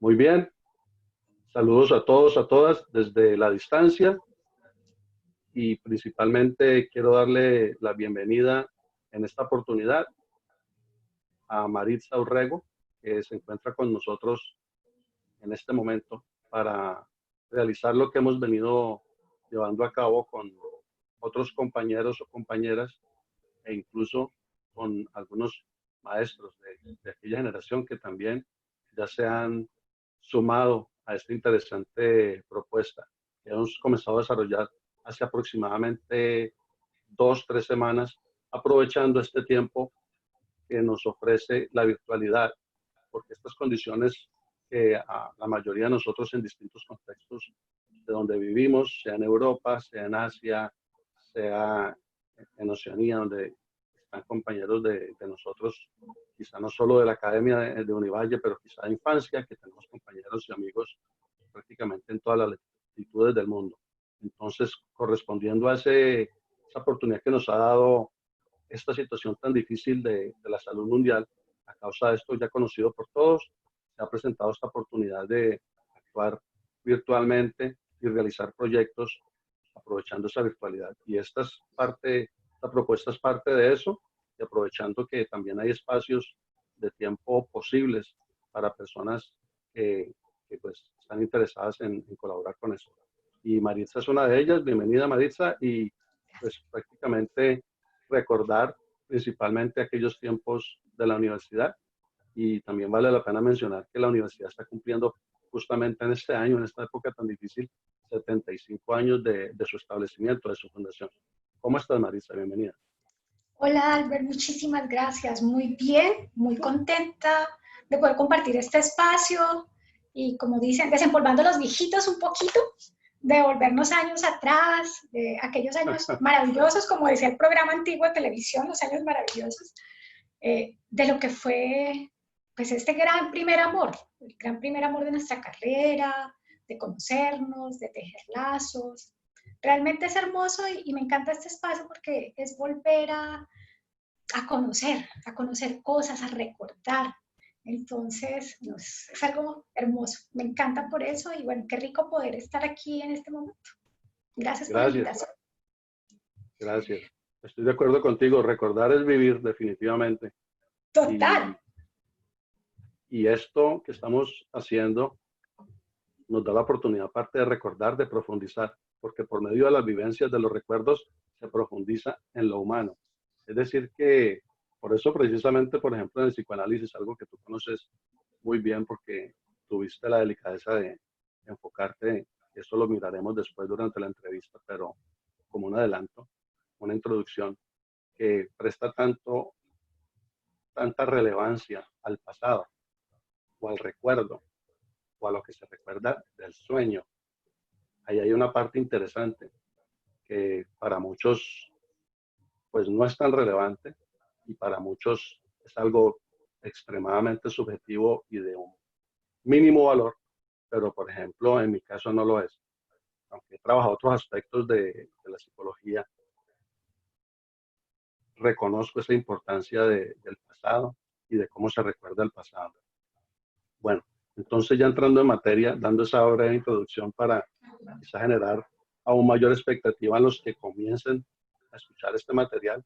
Muy bien, saludos a todos, a todas desde la distancia y principalmente quiero darle la bienvenida en esta oportunidad a Maritza Urrego, que se encuentra con nosotros en este momento para realizar lo que hemos venido llevando a cabo con otros compañeros o compañeras e incluso con algunos maestros de aquella generación que también ya se han sumado a esta interesante propuesta que hemos comenzado a desarrollar hace aproximadamente 2, 3 semanas, aprovechando este tiempo que nos ofrece la virtualidad, porque estas condiciones que a la mayoría de nosotros en distintos contextos de donde vivimos, sea en Europa, sea en Asia, sea en Oceanía, donde están compañeros de nosotros, quizá no solo de la Academia de Univalle, pero quizá de infancia, que tenemos compañeros y amigos prácticamente en todas las latitudes del mundo. Entonces, correspondiendo a esa oportunidad que nos ha dado esta situación tan difícil de la salud mundial, a causa de esto ya conocido por todos, se ha presentado esta oportunidad de actuar virtualmente y realizar proyectos aprovechando esa virtualidad. Y esta propuesta es parte de eso, y aprovechando que también hay espacios de tiempo posibles para personas que pues están interesadas en colaborar con eso. Y Maritza es una de ellas. Bienvenida, Maritza, y pues prácticamente recordar principalmente aquellos tiempos de la universidad, y también vale la pena mencionar que la universidad está cumpliendo justamente en este año, en esta época tan difícil, 75 años de su establecimiento, de su fundación. ¿Cómo estás, Marisa? Bienvenida. Hola Albert, muchísimas gracias. Muy bien, muy contenta de poder compartir este espacio y, como dicen, desempolvando los viejitos un poquito, de volvernos años atrás, de aquellos años maravillosos, como decía el programa antiguo de televisión, los años maravillosos, de lo que fue pues este gran primer amor, el gran primer amor de nuestra carrera, de conocernos, de tejer lazos. Realmente es hermoso y me encanta este espacio porque es volver a conocer cosas, a recordar. Entonces, no, es algo hermoso. Me encanta por eso y bueno, qué rico poder estar aquí en este momento. Gracias por la Gracias, invitación. gracias. Estoy de acuerdo contigo. Recordar es vivir, definitivamente. Total. Y esto que estamos haciendo nos da la oportunidad, aparte de recordar, de profundizar, porque por medio de las vivencias, de los recuerdos, se profundiza en lo humano. Es decir, que por eso precisamente, por ejemplo, en el psicoanálisis, algo que tú conoces muy bien porque tuviste la delicadeza de enfocarte, eso lo miraremos después durante la entrevista, pero como un adelanto, una introducción que presta tanta relevancia al pasado o al recuerdo o a lo que se recuerda del sueño. Ahí hay una parte interesante que para muchos pues no es tan relevante y para muchos es algo extremadamente subjetivo y de un mínimo valor, pero por ejemplo en mi caso no lo es. Aunque he trabajado otros aspectos de la psicología, reconozco esa importancia del pasado y de cómo se recuerda el pasado. Bueno, entonces ya entrando en materia, dando esa breve introducción para quizá generar aún mayor expectativa en los que comiencen a escuchar este material,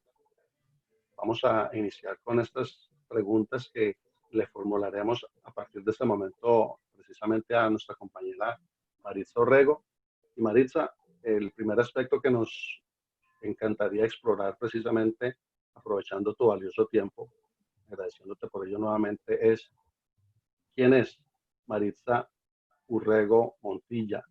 vamos a iniciar con estas preguntas que le formularemos a partir de este momento precisamente a nuestra compañera Maritza Orrego. Y Maritza, el primer aspecto que nos encantaría explorar precisamente, aprovechando tu valioso tiempo, agradeciéndote por ello nuevamente, es ¿quién es Maritza Urrego Montilla?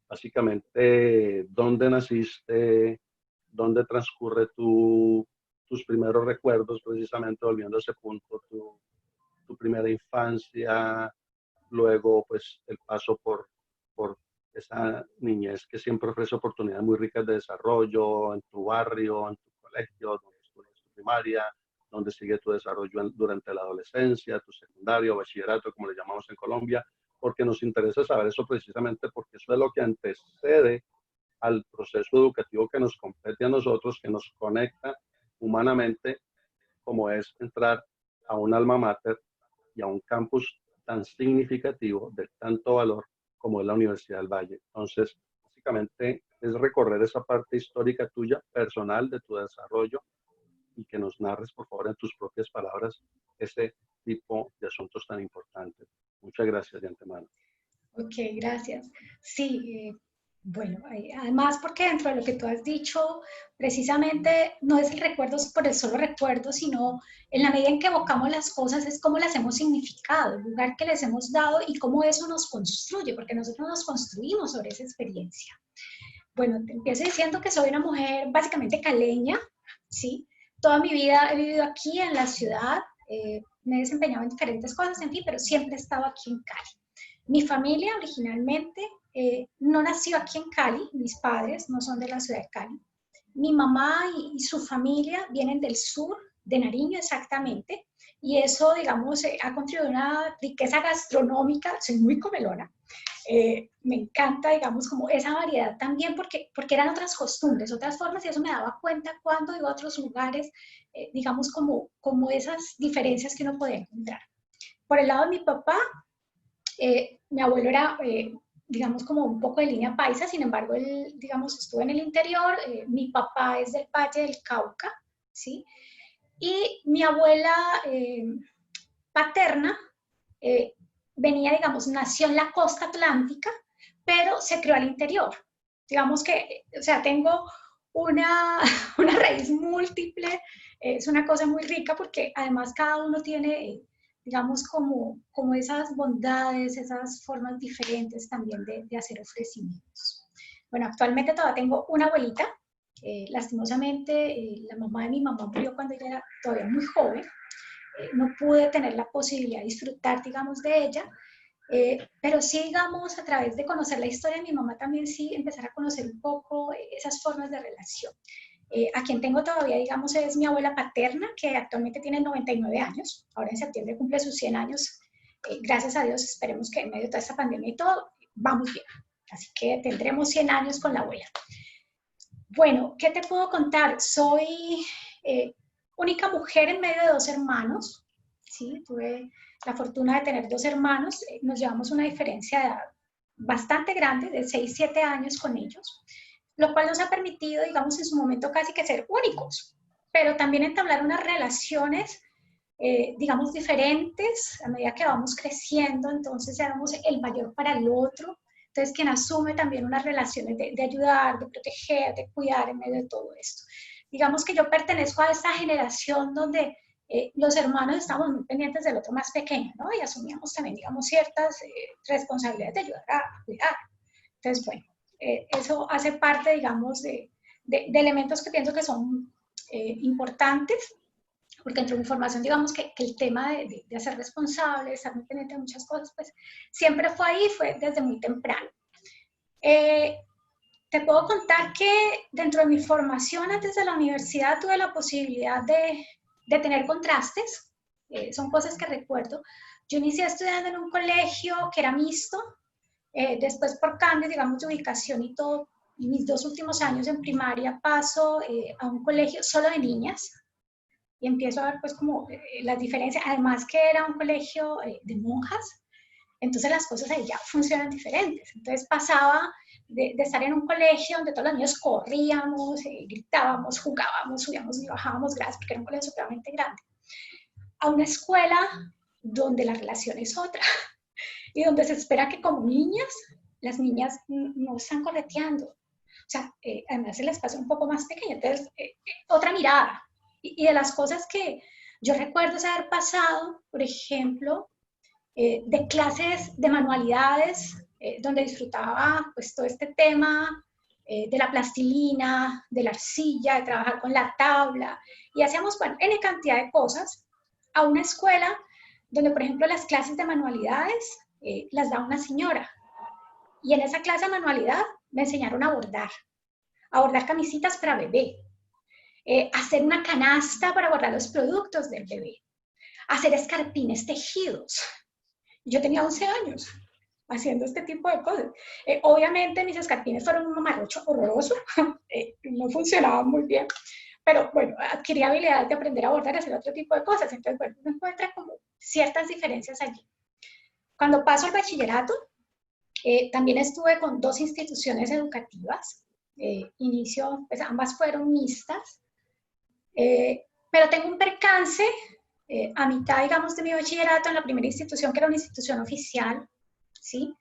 Básicamente, ¿dónde naciste? ¿Dónde transcurre tus primeros recuerdos? Precisamente volviendo a ese punto, tu primera infancia, luego pues el paso por esa niñez que siempre ofrece oportunidades muy ricas de desarrollo en tu barrio, en tu colegio, donde estudias tu primaria, donde sigue tu desarrollo durante la adolescencia, tu secundario, bachillerato, como le llamamos en Colombia, porque nos interesa saber eso precisamente porque eso es lo que antecede al proceso educativo que nos compete a nosotros, que nos conecta humanamente, como es entrar a un alma mater y a un campus tan significativo, de tanto valor como es la Universidad del Valle. Entonces, básicamente es recorrer esa parte histórica tuya, personal, de tu desarrollo, y que nos narres, por favor, en tus propias palabras, ese tipo de asuntos tan importantes. Muchas gracias de antemano. Ok, gracias. Sí, bueno, además porque dentro de lo que tú has dicho, precisamente no es el recuerdo por el solo recuerdo, sino en la medida en que evocamos las cosas es cómo las hemos significado, el lugar que les hemos dado y cómo eso nos construye, porque nosotros nos construimos sobre esa experiencia. Bueno, te empiezo diciendo que soy una mujer básicamente caleña, ¿sí? Toda mi vida he vivido aquí en la ciudad, me he desempeñado en diferentes cosas, en fin, pero siempre he estado aquí en Cali. Mi familia originalmente no nació aquí en Cali, mis padres no son de la ciudad de Cali. Mi mamá y su familia vienen del sur, de Nariño exactamente, y eso, digamos, ha contribuido a una riqueza gastronómica, soy muy comelona, me encanta, digamos, como esa variedad también, porque eran otras costumbres, otras formas, y eso me daba cuenta cuando iba a otros lugares, digamos, como esas diferencias que uno podía encontrar. Por el lado de mi papá, mi abuelo era, digamos, como un poco de línea paisa, sin embargo, él, digamos, estuvo en el interior, mi papá es del Valle del Cauca, ¿sí? Y mi abuela paterna venía, digamos, nació en la costa atlántica, pero se crió al interior. Digamos que, o sea, tengo una, una raíz múltiple, es una cosa muy rica porque además cada uno tiene, digamos, como esas bondades, esas formas diferentes también de hacer ofrecimientos. Bueno, actualmente todavía tengo una abuelita, lastimosamente la mamá de mi mamá murió cuando ella era todavía muy joven, no pude tener la posibilidad de disfrutar, digamos, de ella, pero sí, digamos, a través de conocer la historia de mi mamá también sí empezar a conocer un poco esas formas de relación. A quien tengo todavía, digamos, es mi abuela paterna, que actualmente tiene 99 años, ahora en septiembre cumple sus 100 años, gracias a Dios, esperemos que en medio de toda esta pandemia y todo, vamos bien, así que tendremos 100 años con la abuela. Bueno, ¿qué te puedo contar? Soy única mujer en medio de dos hermanos, ¿sí? Tuve la fortuna de tener dos hermanos, nos llevamos una diferencia de edad bastante grande, de 6, 7 años con ellos, lo cual nos ha permitido, digamos, en su momento casi que ser únicos, pero también entablar unas relaciones, digamos, diferentes a medida que vamos creciendo, entonces éramos el mayor para el otro, entonces quien asume también unas relaciones de ayudar, de proteger, de cuidar en medio de todo esto. Digamos que yo pertenezco a esta generación donde los hermanos estamos muy pendientes del otro más pequeño, ¿no? Y asumíamos también, digamos, ciertas responsabilidades de ayudar a cuidar. Entonces, bueno, eso hace parte, digamos, de elementos que pienso que son importantes, porque dentro de mi formación, digamos que el tema de ser responsable, de estar muy pendiente de muchas cosas, pues siempre fue ahí, fue desde muy temprano. Te puedo contar que dentro de mi formación antes de la universidad tuve la posibilidad de tener contrastes, son cosas que recuerdo. Yo inicié estudiando en un colegio que era mixto, después por cambios, digamos, de ubicación y todo, mis 2 últimos años en primaria paso a un colegio solo de niñas y empiezo a ver pues como las diferencias, además que era un colegio de monjas, entonces las cosas ahí ya funcionan diferentes. Entonces pasaba de estar en un colegio donde todos los niños corríamos, gritábamos, jugábamos, subíamos y bajábamos gradas, porque era un colegio supremamente grande, a una escuela donde la relación es otra y donde se espera que como niñas, las niñas no están correteando. O sea, además el espacio es un poco más pequeño, entonces otra mirada. Y de las cosas que yo recuerdo es haber pasado, por ejemplo, de clases de manualidades, donde disfrutaba pues todo este tema de la plastilina, de la arcilla, de trabajar con la tabla, y hacíamos, bueno, N cantidad de cosas, a una escuela donde, por ejemplo, las clases de manualidades las da una señora, y en esa clase de manualidad me enseñaron a bordar camisitas para bebé, hacer una canasta para guardar los productos del bebé, hacer escarpines tejidos. Yo tenía 11 años haciendo este tipo de cosas. Obviamente mis escarpines fueron un mamarrocho horroroso, no funcionaban muy bien, pero bueno, adquirí habilidades de aprender a bordar y hacer otro tipo de cosas. Entonces, bueno, uno encuentra como ciertas diferencias allí. Cuando paso al bachillerato, también estuve con 2 instituciones educativas. Pues ambas fueron mixtas, pero tengo un percance a mitad, digamos, de mi bachillerato en la primera institución, que era una institución oficial, ¿sí?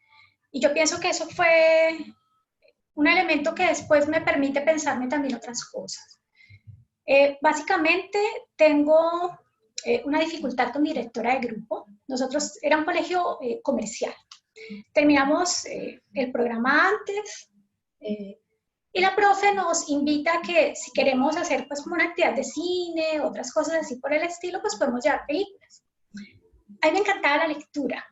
Y yo pienso que eso fue un elemento que después me permite pensarme también otras cosas. Básicamente tengo una dificultad con directora de grupo. Nosotros era un colegio comercial. Terminamos el programa antes y la profe nos invita a que si queremos hacer pues como una actividad de cine, otras cosas así por el estilo, pues podemos llevar películas. A mí me encantaba la lectura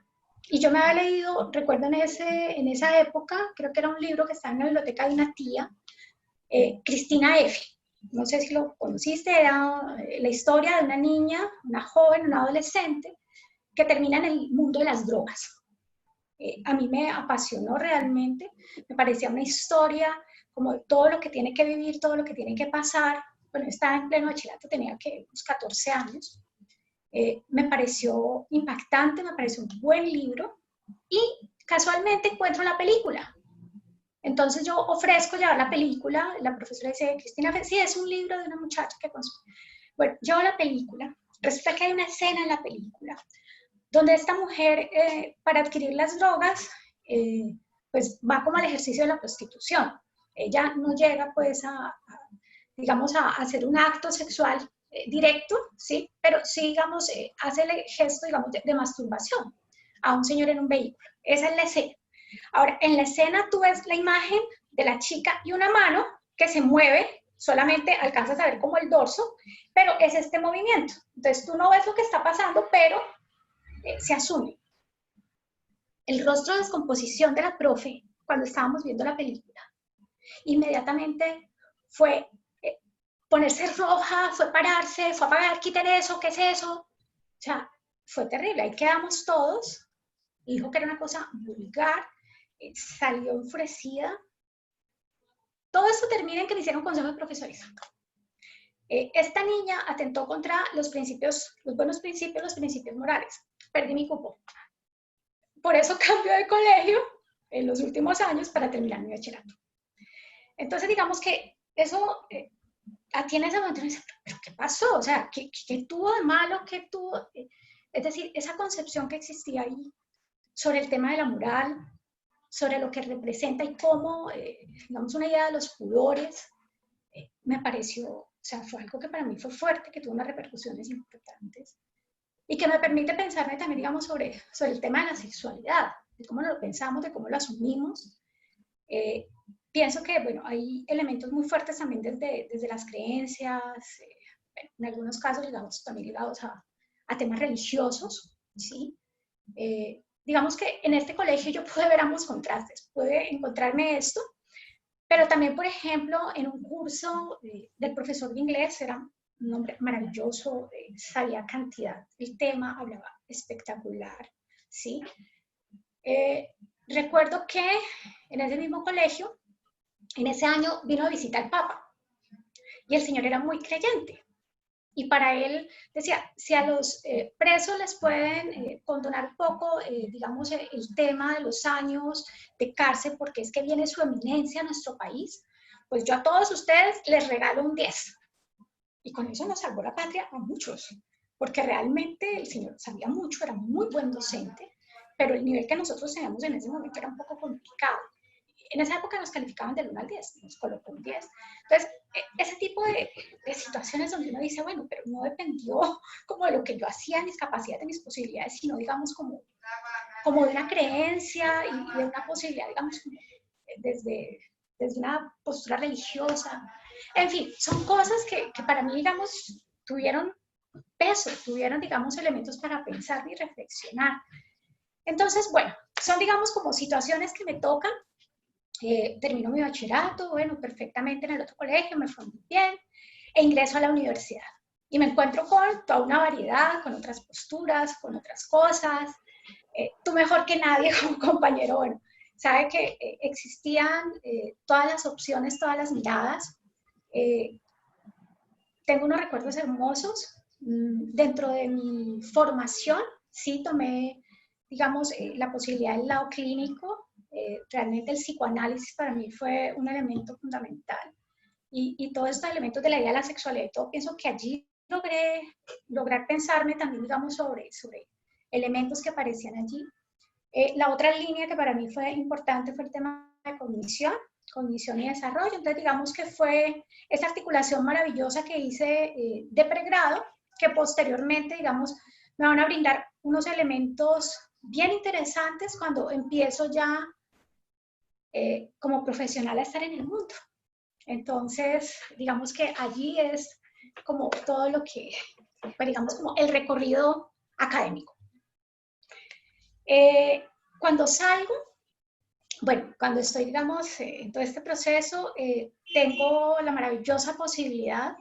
y yo me había leído, recuerdo en esa época, creo que era un libro que estaba en la biblioteca de una tía, Cristina F. No sé si lo conociste, era la historia de una niña, una joven, una adolescente, que termina en el mundo de las drogas. A mí me apasionó realmente, me parecía una historia como todo lo que tiene que vivir, todo lo que tiene que pasar. Bueno, estaba en pleno bachillerato, tenía que unos 14 años. Me pareció impactante, me pareció un buen libro y casualmente encuentro la película. Entonces yo ofrezco llevar la película, la profesora dice, Cristina, sí, es un libro de una muchacha que consume. Bueno, llevo la película, resulta que hay una escena en la película donde esta mujer, para adquirir las drogas, pues va como al ejercicio de la prostitución. Ella no llega pues digamos, a hacer un acto sexual directo, ¿sí? Pero sí, digamos, hace el gesto, digamos, de masturbación a un señor en un vehículo. Esa es la escena. Ahora, en la escena tú ves la imagen de la chica y una mano que se mueve, solamente alcanzas a ver como el dorso, pero es este movimiento. Entonces tú no ves lo que está pasando, pero se asume. El rostro de descomposición de la profe cuando estábamos viendo la película, inmediatamente fue ponerse roja, fue pararse, fue apagar, quiten eso, ¿qué es eso? O sea, fue terrible, ahí quedamos todos, dijo que era una cosa vulgar, salió enfurecida. Todo esto termina en que me hicieron consejo de profesores. Esta niña atentó contra los principios, los buenos principios, los principios morales. Perdí mi cupo. Por eso cambio de colegio en los últimos años para terminar mi bachillerato. Entonces, digamos que eso, a ti en ese momento me dice, ¿pero qué pasó? O sea, ¿qué tuvo de malo? ¿Qué tuvo? Es decir, esa concepción que existía ahí sobre el tema de la moral, sobre lo que representa y cómo, digamos, una idea de los pudores, me pareció, o sea, fue algo que para mí fue fuerte, que tuvo unas repercusiones importantes y que me permite pensarme también, digamos, sobre el tema de la sexualidad, de cómo lo pensamos, de cómo lo asumimos. Pienso que, bueno, hay elementos muy fuertes también desde las creencias, en algunos casos, digamos, también ligados a temas religiosos, ¿sí? Digamos que en este colegio yo pude ver ambos contrastes, pude encontrarme esto, pero también, por ejemplo, en un curso del profesor de inglés, era un hombre maravilloso, sabía cantidad, el tema hablaba espectacular, ¿sí? Recuerdo que en ese mismo colegio, en ese año vino a visitar al Papa y el señor era muy creyente. Y para él decía, si a los presos les pueden condonar un poco, digamos, el tema de los años de cárcel, porque es que viene su eminencia a nuestro país, pues yo a todos ustedes les regalo un 10. Y con eso nos salvó la patria a muchos, porque realmente el señor sabía mucho, era muy buen docente, pero el nivel que nosotros teníamos en ese momento era un poco complicado. En esa época nos calificaban del 1 al 10, nos colocó un 10. Entonces, ese tipo de situaciones donde uno dice, bueno, pero no dependió como de lo que yo hacía, de mis capacidades, de mis posibilidades, sino, digamos, como de una creencia y de una posibilidad, digamos, desde una postura religiosa. En fin, son cosas que para mí, digamos, tuvieron peso, tuvieron, digamos, elementos para pensar y reflexionar. Entonces, bueno, son, digamos, como situaciones que me tocan. Termino mi bachillerato, bueno, perfectamente en el otro colegio, me fue muy bien, e ingreso a la universidad. Y me encuentro con toda una variedad, con otras posturas, con otras cosas. Tú mejor que nadie como compañero, bueno, sabe que existían todas las opciones, todas las miradas. Tengo unos recuerdos hermosos. Dentro de mi formación, sí tomé, digamos, la posibilidad del lado clínico. Realmente el psicoanálisis para mí fue un elemento fundamental. Y todos estos elementos de la idea de la sexualidad y todo, pienso que allí logré lograr pensarme también, digamos, sobre elementos que aparecían allí. La otra línea que para mí fue importante fue el tema de cognición y desarrollo. Entonces, digamos que fue esa articulación maravillosa que hice de pregrado, que posteriormente, digamos, me van a brindar unos elementos bien interesantes cuando empiezo ya como profesional a estar en el mundo. Entonces, digamos que allí es como todo lo que, pues digamos, como el recorrido académico. Cuando salgo, bueno, cuando estoy, digamos, en todo este proceso, tengo la maravillosa posibilidad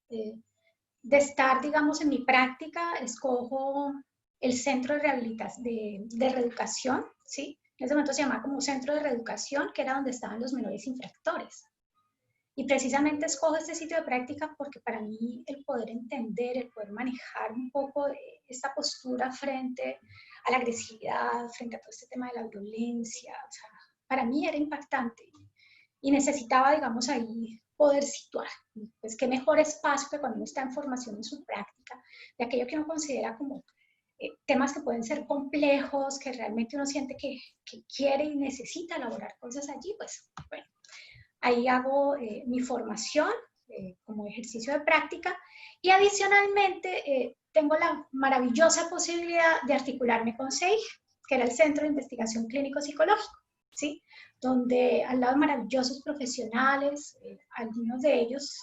de estar, digamos, en mi práctica. Escojo el centro de rehabilitación, de reeducación, ¿sí? En ese momento se llamaba como centro de reeducación, que era donde estaban los menores infractores. Y precisamente escojo este sitio de práctica porque para mí el poder entender, el poder manejar un poco esta postura frente a la agresividad, frente a todo este tema de la violencia, o sea, para mí era impactante y necesitaba, digamos, ahí poder situar. Pues qué mejor espacio que cuando uno está en formación en su práctica, de aquello que uno considera como temas que pueden ser complejos, que realmente uno siente que quiere y necesita elaborar cosas allí, pues bueno. Ahí hago mi formación como ejercicio de práctica y adicionalmente tengo la maravillosa posibilidad de articularme con CEIG, que era el Centro de Investigación Clínico Psicológico, ¿sí? Donde al lado de maravillosos profesionales, algunos de ellos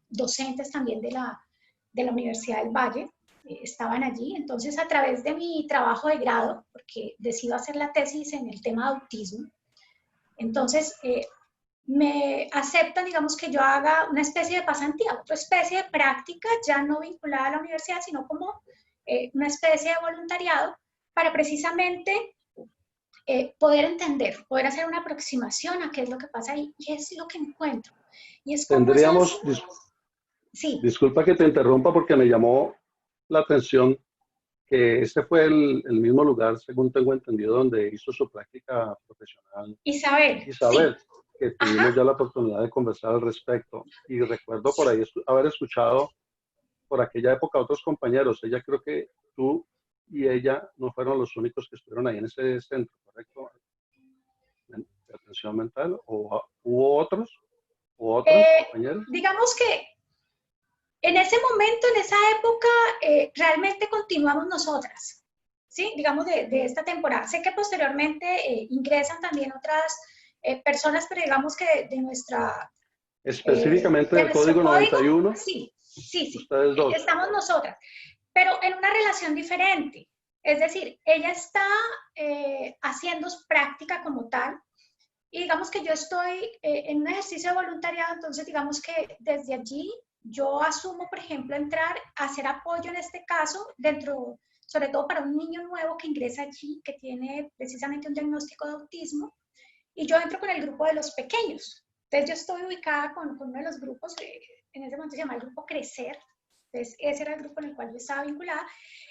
docentes también de la Universidad del Valle, estaban allí. Entonces, a través de mi trabajo de grado, porque decido hacer la tesis en el tema de autismo, entonces me aceptan, digamos, que yo haga una especie de pasantía, otra especie de práctica, ya no vinculada a la universidad, sino como una especie de voluntariado para precisamente poder entender, poder hacer una aproximación a qué es lo que pasa ahí y es lo que encuentro. Y es como Tendríamos, sí. disculpa que te interrumpa porque me llamó la atención que este fue el mismo lugar, según tengo entendido, donde hizo su práctica profesional Isabel, sí. Isabel, que tuvimos Ajá. ya la oportunidad de conversar al respecto. Y recuerdo por ahí haber escuchado por aquella época a otros compañeros. Ella creo que tú y ella no fueron los únicos que estuvieron ahí en ese centro, ¿correcto? De atención mental. ¿O hubo otros? ¿O otras compañeras? Digamos que en ese momento, en esa época, realmente continuamos nosotras, ¿sí? Digamos, de esta temporada. Sé que posteriormente ingresan también otras personas, pero digamos que de nuestra... Específicamente de del nuestro Código código, 91, sí, sí, sí, ustedes dos. estamos nosotras, pero en una relación diferente. Es decir, ella está haciendo su práctica como tal, y digamos que yo estoy en un ejercicio de voluntariado, entonces digamos que desde allí yo asumo, por ejemplo, entrar a hacer apoyo en este caso, dentro, sobre todo para un niño nuevo que ingresa allí, que tiene precisamente un diagnóstico de autismo, y yo entro con el grupo de los pequeños. Entonces yo estoy ubicada con uno de los grupos, en ese momento se llama el grupo Crecer, entonces ese era el grupo en el cual yo estaba vinculada,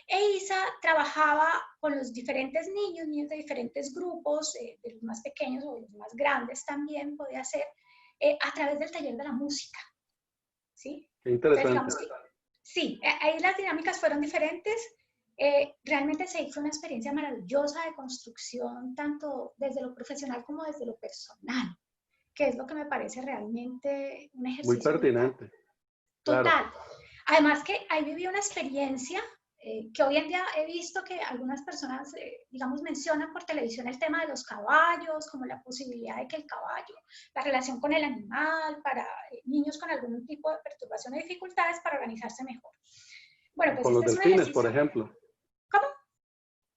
e Isa trabajaba con los diferentes niños de diferentes grupos, de los más pequeños o de los más grandes también podía ser, a través del taller de la música, ¿sí? Qué Entonces interesante. digamos que, sí, ahí las dinámicas fueron diferentes. Realmente se hizo una experiencia maravillosa de construcción, tanto desde lo profesional como desde lo personal, que es lo que me parece realmente un Muy ejercicio vital. pertinente. Claro. Total. Además que ahí viví una experiencia que hoy en día he visto que algunas personas, digamos, mencionan por televisión el tema de los caballos, como la posibilidad de que el caballo, la relación con el animal, para niños con algún tipo de perturbación o dificultades para organizarse mejor. Bueno, O pues con los este es un delfines, por ejercicio. ejemplo. ¿Cómo?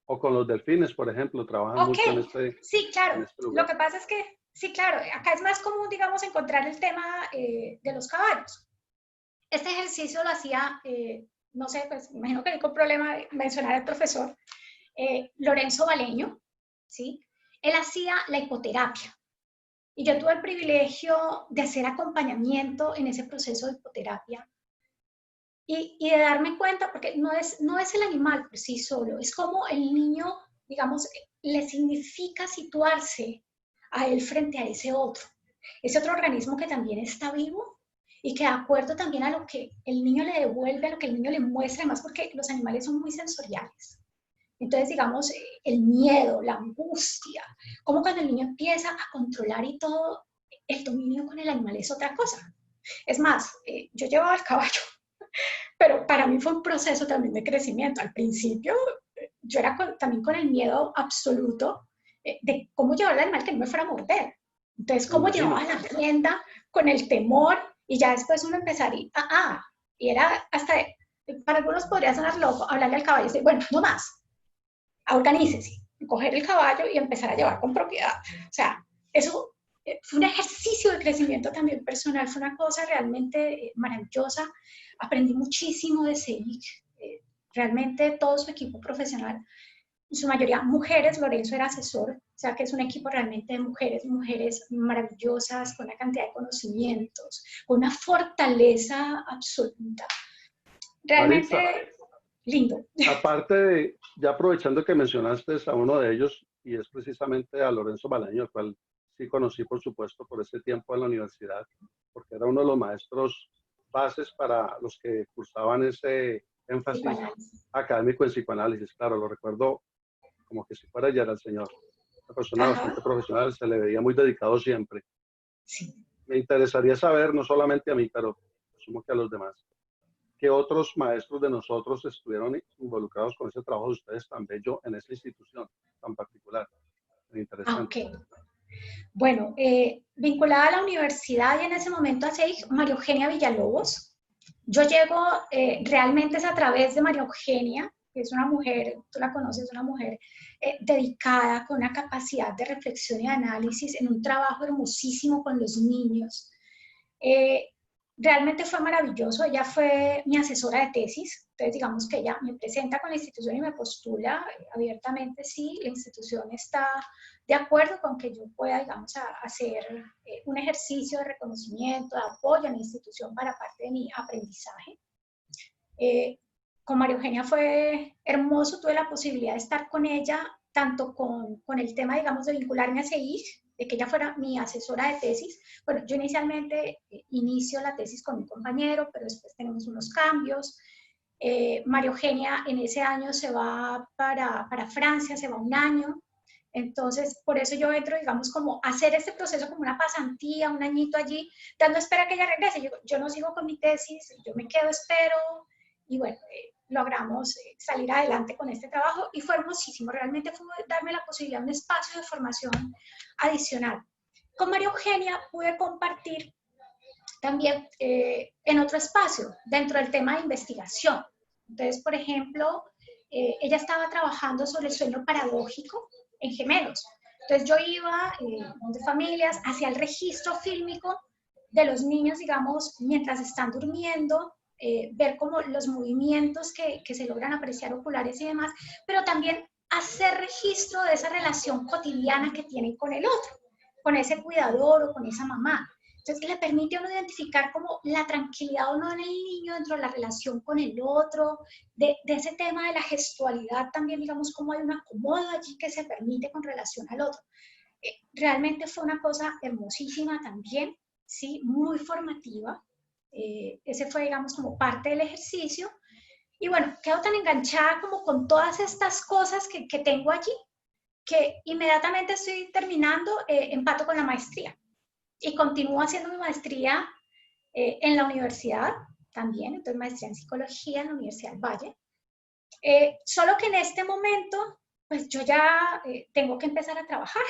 O con los delfines, por ejemplo, trabajan Ok, mucho sí, en claro. este Lo lugar. que pasa es que, sí, claro, acá es más común, digamos, encontrar el tema de los caballos. Este ejercicio lo hacía, no sé, pues imagino que con problema de mencionar al profesor, Lorenzo Baleño, ¿sí? Él hacía la hipoterapia. Y yo tuve el privilegio de hacer acompañamiento en ese proceso de hipoterapia y de darme cuenta, porque no es el animal por sí solo, es como el niño digamos, le significa situarse a él frente a ese otro organismo que también está vivo y que de acuerdo también a lo que el niño le devuelve, a lo que el niño le muestra, además porque los animales son muy sensoriales. Entonces, digamos, el miedo, la angustia, como cuando el niño empieza a controlar y todo, el dominio con el animal es otra cosa. Es más, yo llevaba el caballo, pero para mí fue un proceso también de crecimiento. Al principio, yo era también con el miedo absoluto de cómo llevar al animal que no me fuera a morder. Entonces, Me cómo llevaba imagino. la rienda con el temor y ya después uno empezar y era hasta, para algunos podría sonar loco, hablarle al caballo y decir, bueno, no más, organícese, coger el caballo y empezar a llevar con propiedad. O sea, eso fue un ejercicio de crecimiento también personal, fue una cosa realmente maravillosa. Aprendí muchísimo de Cedric, realmente todo su equipo profesional, en su mayoría mujeres, Lorenzo era asesor, o sea que es un equipo realmente de mujeres, mujeres maravillosas, con una cantidad de conocimientos, con una fortaleza absoluta. Maritza, Realmente lindo. aparte de, ya aprovechando que mencionaste a uno de ellos, y es precisamente a Lorenzo Balaño, el cual sí conocí, por supuesto, por ese tiempo en la universidad, porque era uno de los maestros bases para los que cursaban ese énfasis académico en psicoanálisis. Claro, lo recuerdo como que si fuera ya era el señor. Una persona Ajá, bastante profesional, se le veía muy dedicado siempre. sí. Me interesaría saber, no solamente a mí, pero asumo que a los demás, ¿qué otros maestros de nosotros estuvieron involucrados con ese trabajo de ustedes tan bello en esa institución tan particular? Muy interesante. Ok. Bueno, vinculada a la universidad y en ese momento a CEIC, María Eugenia Villalobos. Yo llego, realmente es a través de María Eugenia, que es una mujer, tú la conoces, una mujer dedicada, con una capacidad de reflexión y análisis, en un trabajo hermosísimo con los niños. Eh, Realmente fue maravilloso, ella fue mi asesora de tesis, entonces digamos que ella me presenta con la institución y me postula abiertamente si la institución está de acuerdo con que yo pueda, digamos, hacer un ejercicio de reconocimiento, de apoyo a la institución para parte de mi aprendizaje. Eh, con María Eugenia fue hermoso, tuve la posibilidad de estar con ella, tanto con el tema, digamos, de vincularme a CEIG, de que ella fuera mi asesora de tesis. Bueno, yo inicialmente inicio la tesis con mi compañero, pero después tenemos unos cambios. María Eugenia en ese año se va para Francia, se va un año. Entonces, por eso yo entro, digamos, como hacer este proceso como una pasantía, un añito allí, dando espera a que ella regrese. Yo no sigo con mi tesis, yo me quedo, espero, y bueno, logramos salir adelante con este trabajo y fue hermosísimo, realmente fue darme la posibilidad de un espacio de formación adicional. Con María Eugenia pude compartir también en otro espacio, dentro del tema de investigación. Entonces, por ejemplo, ella estaba trabajando sobre el sueño paradójico en gemelos. Entonces yo iba de familias hacia el registro fílmico de los niños, digamos, mientras están durmiendo, ver como los movimientos que se logran apreciar oculares y demás, pero también hacer registro de esa relación cotidiana que tienen con el otro, con ese cuidador o con esa mamá. Entonces le permite a uno identificar como la tranquilidad o no en el niño dentro de la relación con el otro, de ese tema de la gestualidad también, digamos, como hay un acomodo allí que se permite con relación al otro. Realmente fue una cosa hermosísima también, ¿sí? Muy formativa. Ese fue, digamos, como parte del ejercicio. Y bueno, quedo tan enganchada como con todas estas cosas que tengo allí, que inmediatamente estoy terminando, empato con la maestría y continúo haciendo mi maestría en la universidad también, entonces maestría en psicología en la Universidad del Valle. Solo que en este momento, pues yo ya tengo que empezar a trabajar,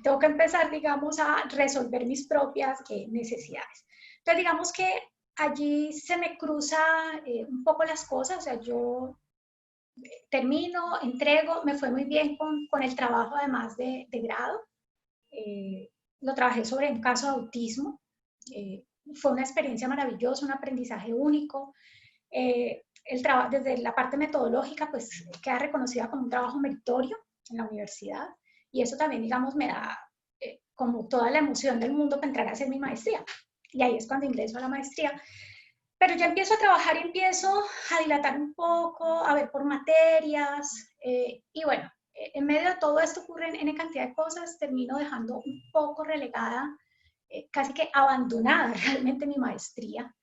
tengo que empezar, digamos, a resolver mis propias necesidades. Entonces, digamos que allí se me cruza un poco las cosas, o sea, yo termino, entrego, me fue muy bien con el trabajo además de grado. Lo trabajé sobre un caso de autismo. Fue una experiencia maravillosa, un aprendizaje único. Desde la parte metodológica, pues queda reconocida como un trabajo meritorio en la universidad y eso también, digamos, me da como toda la emoción del mundo para entrar a hacer mi maestría. Y ahí es cuando ingreso a la maestría. Pero ya empiezo a trabajar y empiezo a dilatar un poco, a ver por materias y bueno, en medio de todo esto ocurren N cantidad de cosas, termino dejando un poco relegada, casi que abandonada realmente mi maestría.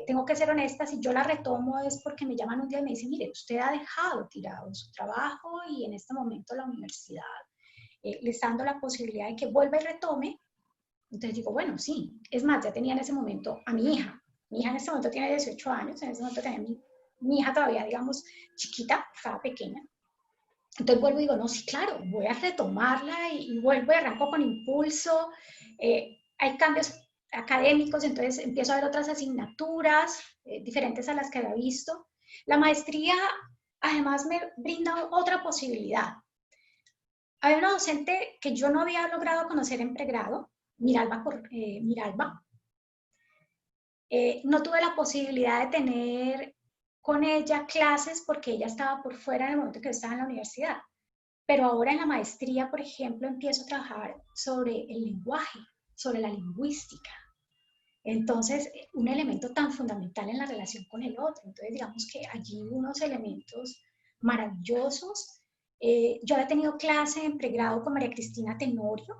Tengo que ser honesta, si yo la retomo es porque me llaman un día y me dicen, mire, usted ha dejado tirado su trabajo y en este momento la universidad le está dando la posibilidad de que vuelva y retome. Entonces digo, bueno, sí. Es más, ya tenía en ese momento a mi hija. Mi hija en este momento tiene 18 años, en ese momento tenía mi hija todavía, digamos, chiquita, estaba pequeña. Entonces vuelvo y digo, no, sí, claro, voy a retomarla y vuelvo y arranco con impulso. Hay cambios académicos, entonces empiezo a ver otras asignaturas diferentes a las que había visto. La maestría además me brinda otra posibilidad. Hay una docente que yo no había logrado conocer en pregrado, Miralba. No tuve la posibilidad de tener con ella clases porque ella estaba por fuera en el momento que yo estaba en la universidad. Pero ahora en la maestría, por ejemplo, empiezo a trabajar sobre el lenguaje, sobre la lingüística. Entonces, un elemento tan fundamental en la relación con el otro. Entonces, digamos que allí unos elementos maravillosos. Yo he tenido clase en pregrado con María Cristina Tenorio,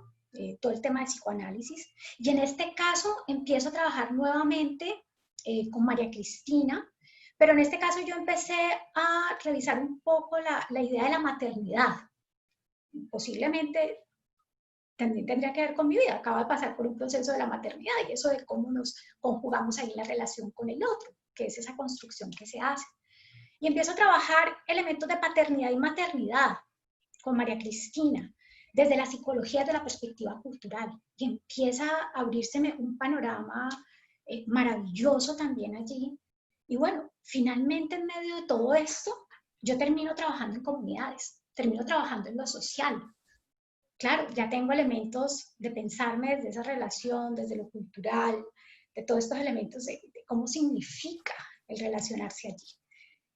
todo el tema de psicoanálisis, y en este caso empiezo a trabajar nuevamente con María Cristina, pero en este caso yo empecé a revisar un poco la idea de la maternidad. Posiblemente también tendría que ver con mi vida. Acabo de pasar por un proceso de la maternidad y eso de cómo nos conjugamos ahí en la relación con el otro, que es esa construcción que se hace. Y empiezo a trabajar elementos de paternidad y maternidad con María Cristina, desde la psicología, desde la perspectiva cultural. Y empieza a abrírseme un panorama maravilloso también allí. Y bueno, finalmente en medio de todo esto, yo termino trabajando en comunidades, termino trabajando en lo social. Claro, ya tengo elementos de pensarme desde esa relación, desde lo cultural, de todos estos elementos de cómo significa el relacionarse allí.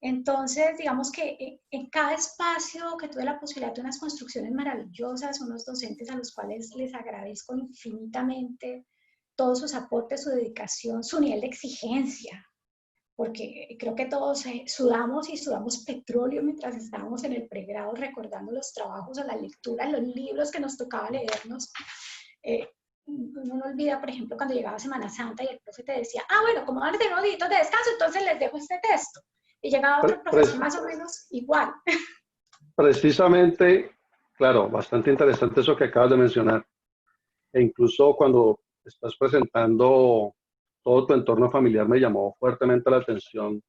Entonces, digamos que en cada espacio que tuve la posibilidad de unas construcciones maravillosas, unos docentes a los cuales les agradezco infinitamente todos sus aportes, su dedicación, su nivel de exigencia, porque creo que todos sudamos y sudamos petróleo mientras estábamos en el pregrado recordando los trabajos o la lectura, los libros que nos tocaba leernos. Uno no olvida, por ejemplo, cuando llegaba Semana Santa y el profe te decía, bueno, como van a tener unos días de descanso, entonces les dejo este texto. Y llegaba otro profesor más o menos igual. Precisamente, claro, bastante interesante eso que acabas de mencionar. E incluso cuando estás presentando todo tu entorno familiar me llamó fuertemente la atención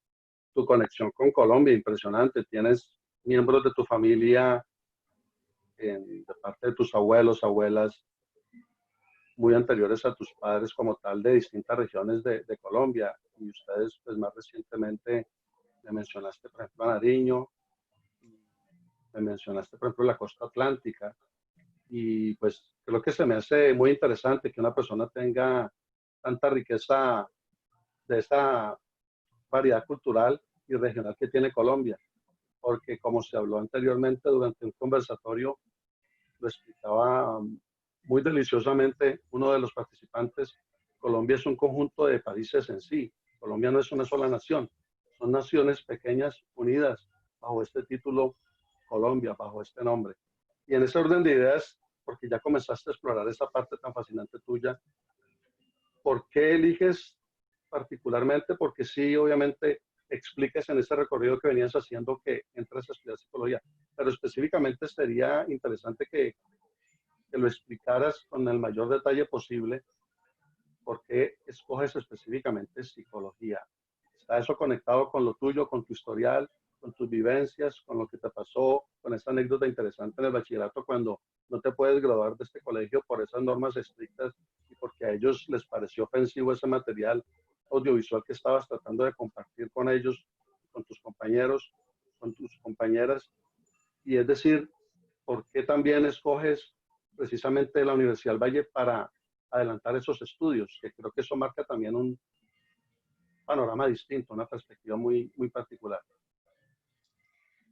tu conexión con Colombia, impresionante. Tienes miembros de tu familia, de parte de tus abuelos, abuelas, muy anteriores a tus padres como tal, de distintas regiones de Colombia. Y ustedes, pues más recientemente, me mencionaste, por ejemplo, a Nariño, me mencionaste, por ejemplo, la costa atlántica. Y pues creo que se me hace muy interesante que una persona tenga tanta riqueza de esta variedad cultural y regional que tiene Colombia, porque como se habló anteriormente durante un conversatorio, lo explicaba muy deliciosamente uno de los participantes, Colombia es un conjunto de países en sí, Colombia no es una sola nación, son naciones pequeñas unidas bajo este título Colombia, bajo este nombre. Y en ese orden de ideas, porque ya comenzaste a explorar esa parte tan fascinante tuya, ¿por qué eliges particularmente? Porque sí, obviamente, expliques en ese recorrido que venías haciendo que entras a estudiar psicología, pero específicamente sería interesante que lo explicaras con el mayor detalle posible por qué escoges específicamente psicología. ¿Está eso conectado con lo tuyo, con tu historial, con tus vivencias, con lo que te pasó, con esa anécdota interesante en el bachillerato cuando no te puedes graduar de este colegio por esas normas estrictas y porque a ellos les pareció ofensivo ese material audiovisual que estabas tratando de compartir con ellos, con tus compañeros, con tus compañeras? Y es decir, ¿por qué también escoges precisamente la Universidad del Valle para adelantar esos estudios? Que creo que eso marca también un panorama distinto, una perspectiva muy, muy particular.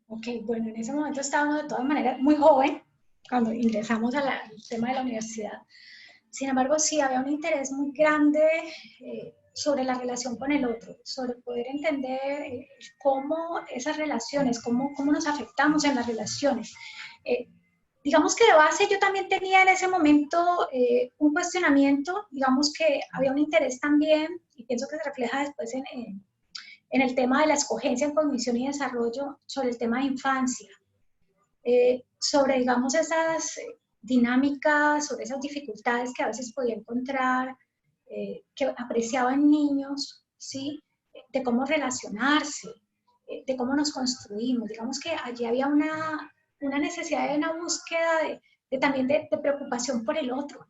Ok, bueno, en ese momento estábamos de todas maneras muy joven cuando ingresamos al tema de la universidad. Sin embargo, sí había un interés muy grande sobre la relación con el otro, sobre poder entender cómo esas relaciones, cómo nos afectamos en las relaciones. Digamos que de base yo también tenía en ese momento un cuestionamiento, digamos que había un interés también, y pienso que se refleja después en el tema de la escogencia en cognición y desarrollo, sobre el tema de infancia, sobre, digamos, esas dinámicas, sobre esas dificultades que a veces podía encontrar, que apreciaban niños, ¿sí? De cómo relacionarse, de cómo nos construimos. Digamos que allí había una necesidad de una búsqueda también de preocupación por el otro.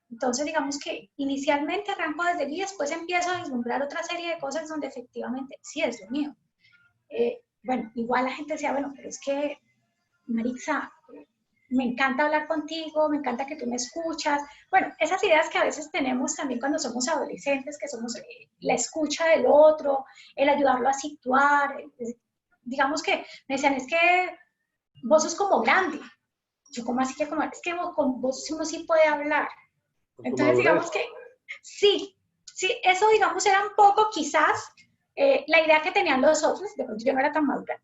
Entonces, digamos que inicialmente arranco desde allí, después empiezo a vislumbrar otra serie de cosas donde efectivamente sí es lo mío. Bueno, igual la gente decía, bueno, pero es que, Maritza, me encanta hablar contigo, me encanta que tú me escuchas. Bueno, esas ideas que a veces tenemos también cuando somos adolescentes, que somos la escucha del otro, el ayudarlo a situar. Digamos que me decían, es que vos sos como grande. Yo, como así que como, es que con vos uno sí puede hablar. Con tu Entonces, madurez. digamos que sí, sí, eso, digamos, era un poco quizás la idea que tenían los otros, de pronto yo no era tan madura,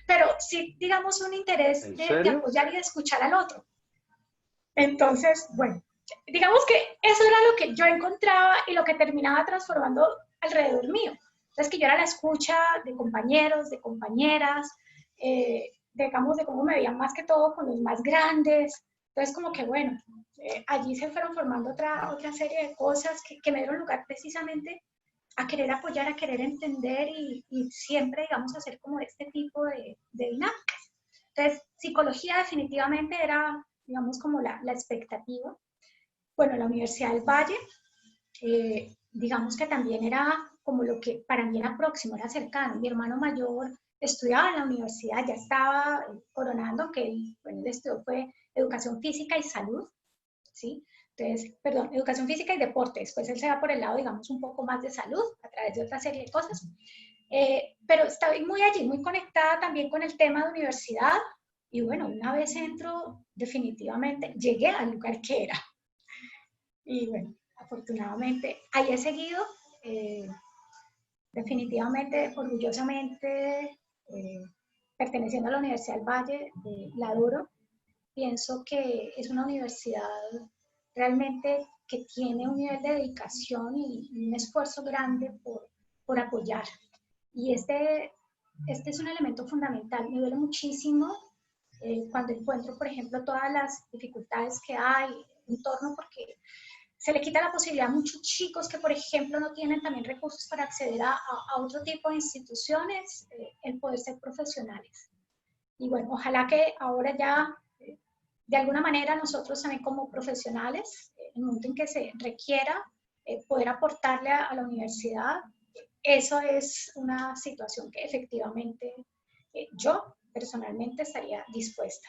pero sí, digamos, un interés ¿En de serio? apoyar y de escuchar al otro. Entonces, bueno, digamos que eso era lo que yo encontraba y lo que terminaba transformando alrededor mío. Entonces, que yo era la escucha de compañeros, de compañeras, digamos, de cómo me veían más que todo con los más grandes. Entonces, como que bueno, allí se fueron formando otra serie de cosas que me dieron lugar precisamente a querer apoyar, a querer entender y siempre, digamos, hacer como este tipo de dinámicas. Entonces, psicología definitivamente era, digamos, como la expectativa. Bueno, la Universidad del Valle, digamos que también era como lo que para mí era próximo, era cercano. Mi hermano mayor estudiaba en la universidad, ya estaba coronando, que él, bueno, él estudió fue educación física y salud, ¿sí? Entonces, perdón, educación física y deporte. Después él se va por el lado, digamos, un poco más de salud, a través de otra serie de cosas. Pero estaba muy allí, muy conectada también con el tema de universidad. Y bueno, una vez entro, definitivamente llegué al lugar que era. Y bueno, afortunadamente ahí he seguido, eh, definitivamente, orgullosamente, eh, perteneciendo a la Universidad del Valle, la adoro. Pienso que es una universidad realmente que tiene un nivel de dedicación y un esfuerzo grande por apoyar. Y este es un elemento fundamental. Me duele muchísimo cuando encuentro, por ejemplo, todas las dificultades que hay en torno, porque se le quita la posibilidad a muchos chicos que, por ejemplo, no tienen también recursos para acceder a otro tipo de instituciones, el poder ser profesionales. Y bueno, ojalá que ahora ya, de alguna manera, nosotros también como profesionales, en el momento en que se requiera poder aportarle a la universidad, eso es una situación que efectivamente yo personalmente estaría dispuesta,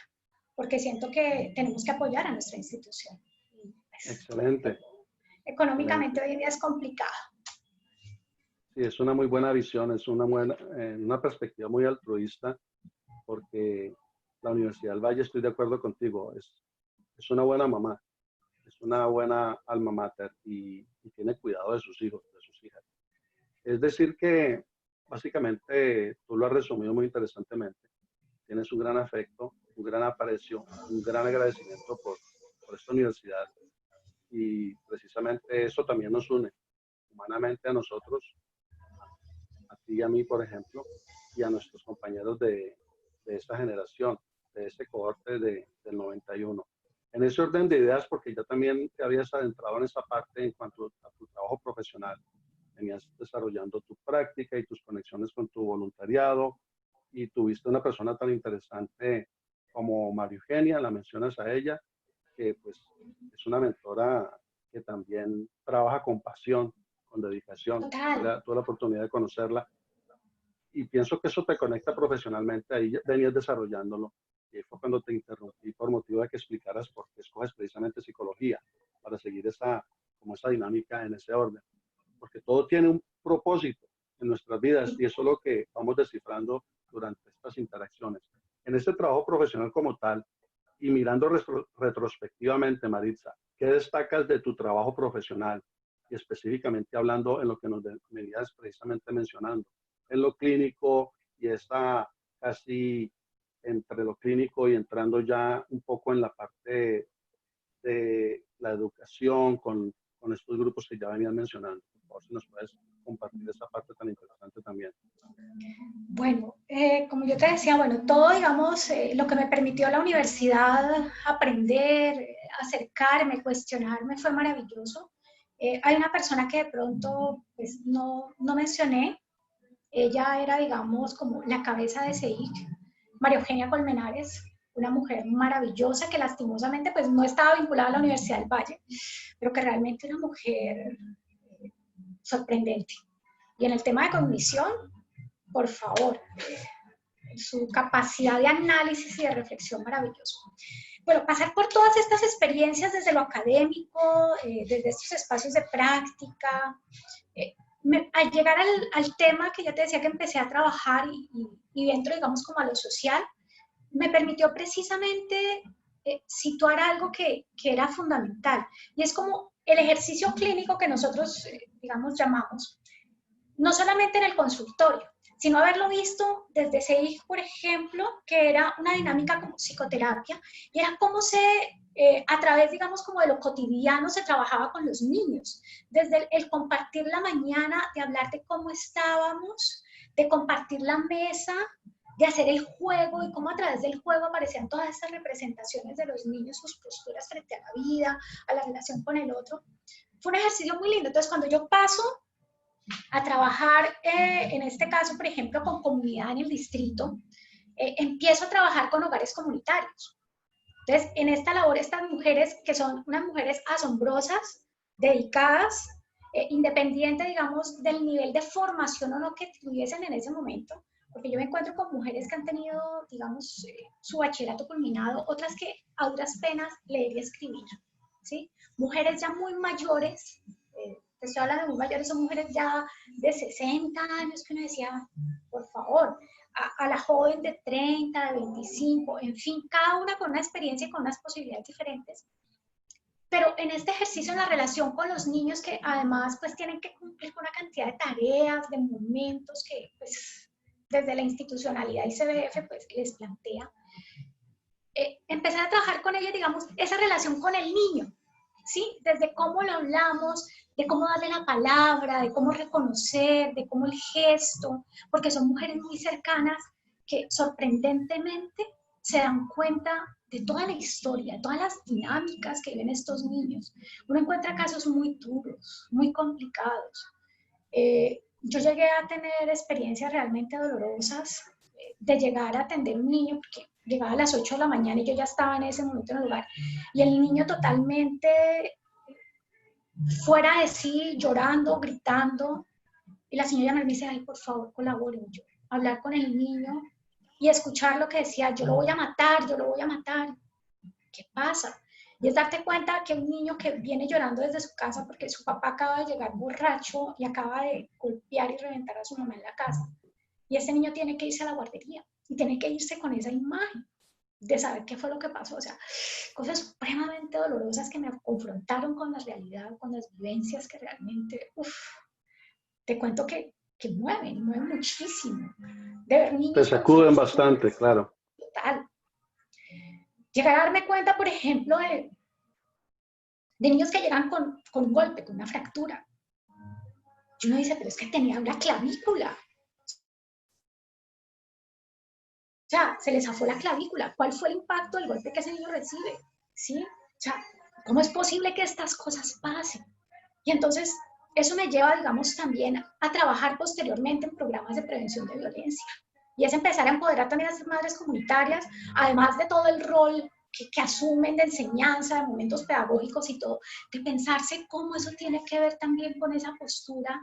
porque siento que tenemos que apoyar a nuestra institución. Y, pues, Excelente, económicamente excelente. hoy en día es complicado. Sí, es una muy buena visión, es una perspectiva muy altruista, porque la Universidad del Valle, estoy de acuerdo contigo, es una buena mamá, es una buena alma mater y tiene cuidado de sus hijos, de sus hijas. Es decir que básicamente tú lo has resumido muy interesantemente. Tienes un gran afecto, un gran aprecio, un gran agradecimiento por esta universidad y precisamente eso también nos une humanamente a nosotros, a ti y a mí, por ejemplo, y a nuestros compañeros de esta generación, de este cohorte del 91. En ese orden de ideas, porque ya también te habías adentrado en esa parte en cuanto a tu trabajo profesional, venías desarrollando tu práctica y tus conexiones con tu voluntariado y tuviste una persona tan interesante como María Eugenia, la mencionas a ella, que pues es una mentora que también trabaja con pasión, con dedicación. Total. Tuve la oportunidad de conocerla y pienso que eso te conecta profesionalmente, ahí venías desarrollándolo. Y fue cuando te interrumpí por motivo de que explicaras por qué escoges precisamente psicología, para seguir como esa dinámica en ese orden. Porque todo tiene un propósito en nuestras vidas y eso es lo que vamos descifrando durante estas interacciones. En este trabajo profesional como tal, y mirando retrospectivamente, Maritza, ¿qué destacas de tu trabajo profesional? Y específicamente hablando en lo que nos venías precisamente mencionando, en lo clínico y esta casi entre lo clínico y entrando ya un poco en la parte de la educación con estos grupos que ya venían mencionando. Por favor, si nos puedes compartir esa parte tan interesante también. Bueno, como yo te decía, bueno, todo, digamos, lo que me permitió la universidad aprender, acercarme, cuestionarme, fue maravilloso. Hay una persona que de pronto pues, no mencioné. Ella era, digamos, como la cabeza de CEIC, María Eugenia Colmenares, una mujer maravillosa que lastimosamente pues, no estaba vinculada a la Universidad del Valle, pero que realmente era una mujer sorprendente. Y en el tema de cognición, por favor, su capacidad de análisis y de reflexión maravilloso. Bueno, pasar por todas estas experiencias desde lo académico, desde estos espacios de práctica, al llegar al tema que ya te decía que empecé a trabajar y dentro, digamos, como a lo social, me permitió precisamente situar algo que era fundamental, y es como el ejercicio clínico que nosotros, digamos, llamamos, no solamente en el consultorio, sino haberlo visto desde CEIC, por ejemplo, que era una dinámica como psicoterapia, y era cómo a través, digamos, como de lo cotidiano se trabajaba con los niños, desde el compartir la mañana, de hablar de cómo estábamos, de compartir la mesa, de hacer el juego, y cómo a través del juego aparecían todas estas representaciones de los niños, sus posturas frente a la vida, a la relación con el otro. Fue un ejercicio muy lindo. Entonces, cuando yo paso a trabajar, en este caso, por ejemplo, con comunidad en el distrito, empiezo a trabajar con hogares comunitarios. Entonces, en esta labor, estas mujeres, que son unas mujeres asombrosas, dedicadas, independiente, digamos, del nivel de formación o no que tuviesen en ese momento, porque yo me encuentro con mujeres que han tenido, digamos, su bachillerato culminado, otras que a duras penas leer y escribir, ¿sí? Mujeres ya muy mayores, te estoy hablando de muy mayores, son mujeres ya de 60 años, que uno decía, por favor, a la joven de 30, de 25, en fin, cada una con una experiencia y con unas posibilidades diferentes. Pero en este ejercicio, en la relación con los niños, que además pues tienen que cumplir con una cantidad de tareas, de momentos que pues desde la institucionalidad ICBF pues les plantea, empezar a trabajar con ellos, digamos, esa relación con el niño, ¿sí? Desde cómo lo hablamos, de cómo darle la palabra, de cómo reconocer, de cómo el gesto, porque son mujeres muy cercanas que sorprendentemente se dan cuenta de toda la historia, de todas las dinámicas que viven estos niños. Uno encuentra casos muy duros, muy complicados. Yo llegué a tener experiencias realmente dolorosas, de llegar a atender un niño, porque llegaba a las 8 de la mañana y yo ya estaba en ese momento en el lugar, y el niño totalmente fuera de sí, llorando, gritando, y la señora me dice, ay, por favor, colaboren. Yo hablar con el niño y escuchar lo que decía, yo lo voy a matar, yo lo voy a matar. ¿Qué pasa? Y es darte cuenta que un niño que viene llorando desde su casa porque su papá acaba de llegar borracho y acaba de golpear y reventar a su mamá en la casa. Y ese niño tiene que irse a la guardería y tiene que irse con esa imagen de saber qué fue lo que pasó. O sea, cosas supremamente dolorosas que me confrontaron con la realidad, con las vivencias que realmente, te cuento que mueven muchísimo. De ver niños. Te sacuden bastante, claro. Total. Llegar a darme cuenta, por ejemplo, de niños que llegan con un golpe, con una fractura. Y uno dice, pero es que tenía una clavícula. O sea, se les zafó la clavícula. ¿Cuál fue el impacto del golpe que ese niño recibe? ¿Sí? O sea, ¿cómo es posible que estas cosas pasen? Y entonces, eso me lleva, digamos, también a trabajar posteriormente en programas de prevención de violencia. Y es empezar a empoderar también a estas madres comunitarias, además de todo el rol que asumen de enseñanza, de momentos pedagógicos y todo, de pensarse cómo eso tiene que ver también con esa postura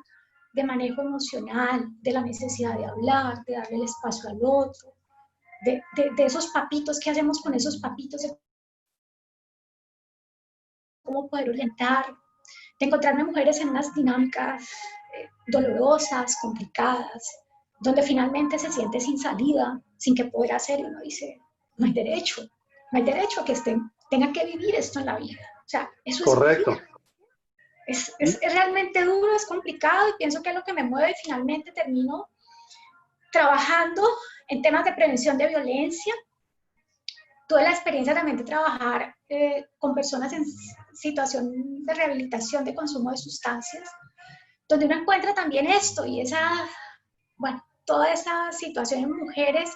de manejo emocional, de la necesidad de hablar, de darle el espacio al otro, de esos papitos, ¿qué hacemos con esos papitos? De cómo poder orientar, de encontrarme mujeres en unas dinámicas dolorosas, complicadas, donde finalmente se siente sin salida, sin que poder hacer, y uno dice, no hay derecho a que tenga que vivir esto en la vida. O sea, eso correcto. Es realmente duro, es complicado, y pienso que es lo que me mueve, y finalmente termino trabajando en temas de prevención de violencia, tuve la experiencia también de trabajar con personas en situación de rehabilitación de consumo de sustancias, donde uno encuentra también esto y bueno, toda esa situación en mujeres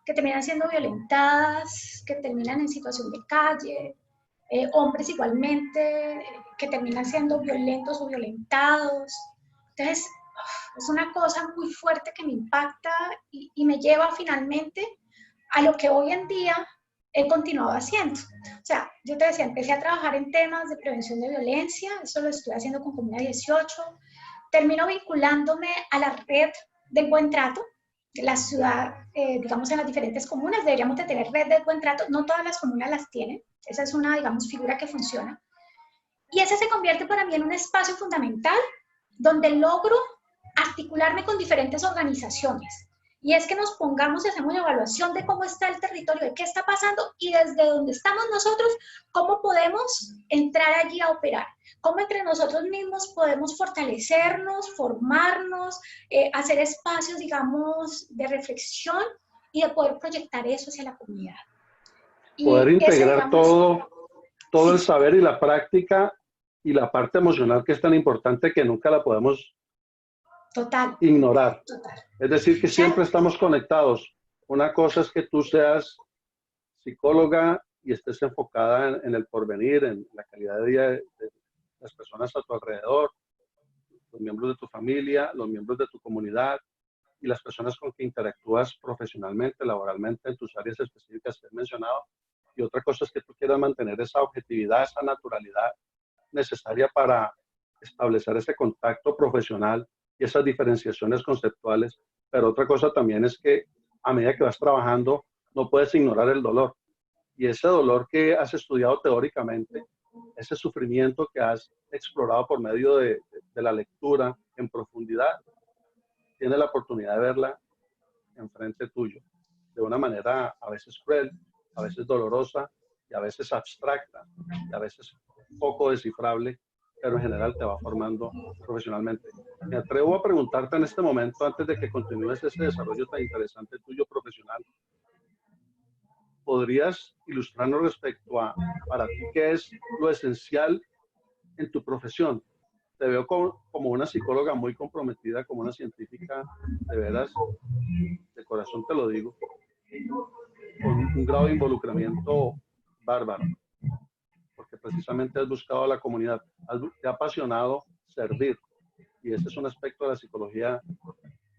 que terminan siendo violentadas, que terminan en situación de calle, hombres igualmente, que terminan siendo violentos o violentados. Entonces, es una cosa muy fuerte que me impacta y me lleva finalmente a lo que hoy en día he continuado haciendo. O sea, yo te decía, empecé a trabajar en temas de prevención de violencia, eso lo estoy haciendo con Comuna 18, termino vinculándome a la red del buen trato, la ciudad, digamos en las diferentes comunas, deberíamos de tener red del buen trato, no todas las comunas las tienen, esa es una, digamos, figura que funciona. Y ese se convierte para mí en un espacio fundamental donde logro articularme con diferentes organizaciones. Y es que nos pongamos y hacemos una evaluación de cómo está el territorio, de qué está pasando y desde donde estamos nosotros, cómo podemos entrar allí a operar. Cómo entre nosotros mismos podemos fortalecernos, formarnos, hacer espacios, digamos, de reflexión y de poder proyectar eso hacia la comunidad. Poder Y ese, integrar digamos, todo el sí, saber y la práctica y la parte emocional que es tan importante que nunca la podemos total, ignorar. total. Es decir, que O sea, siempre estamos conectados. Una cosa es que tú seas psicóloga y estés enfocada en el porvenir, en la calidad de vida de las personas a tu alrededor, los miembros de tu familia, los miembros de tu comunidad y las personas con que interactúas profesionalmente, laboralmente en tus áreas específicas que he mencionado. Y otra cosa es que tú quieras mantener esa objetividad, esa naturalidad necesaria para establecer ese contacto profesional y esas diferenciaciones conceptuales. Pero otra cosa también es que a medida que vas trabajando, no puedes ignorar el dolor. Y ese dolor que has estudiado teóricamente, ese sufrimiento que has explorado por medio de la lectura en profundidad, tienes la oportunidad de verla enfrente tuyo, de una manera a veces cruel, a veces dolorosa y a veces abstracta y a veces poco descifrable, pero en general te va formando profesionalmente. Me atrevo a preguntarte en este momento, antes de que continúes ese desarrollo tan interesante tuyo profesional, ¿podrías ilustrarnos respecto a, para ti, qué es lo esencial en tu profesión? Te veo como una psicóloga muy comprometida, como una científica, de veras, de corazón te lo digo, con un grado de involucramiento bárbaro, porque precisamente has buscado a la comunidad, te ha apasionado servir, y ese es un aspecto de la psicología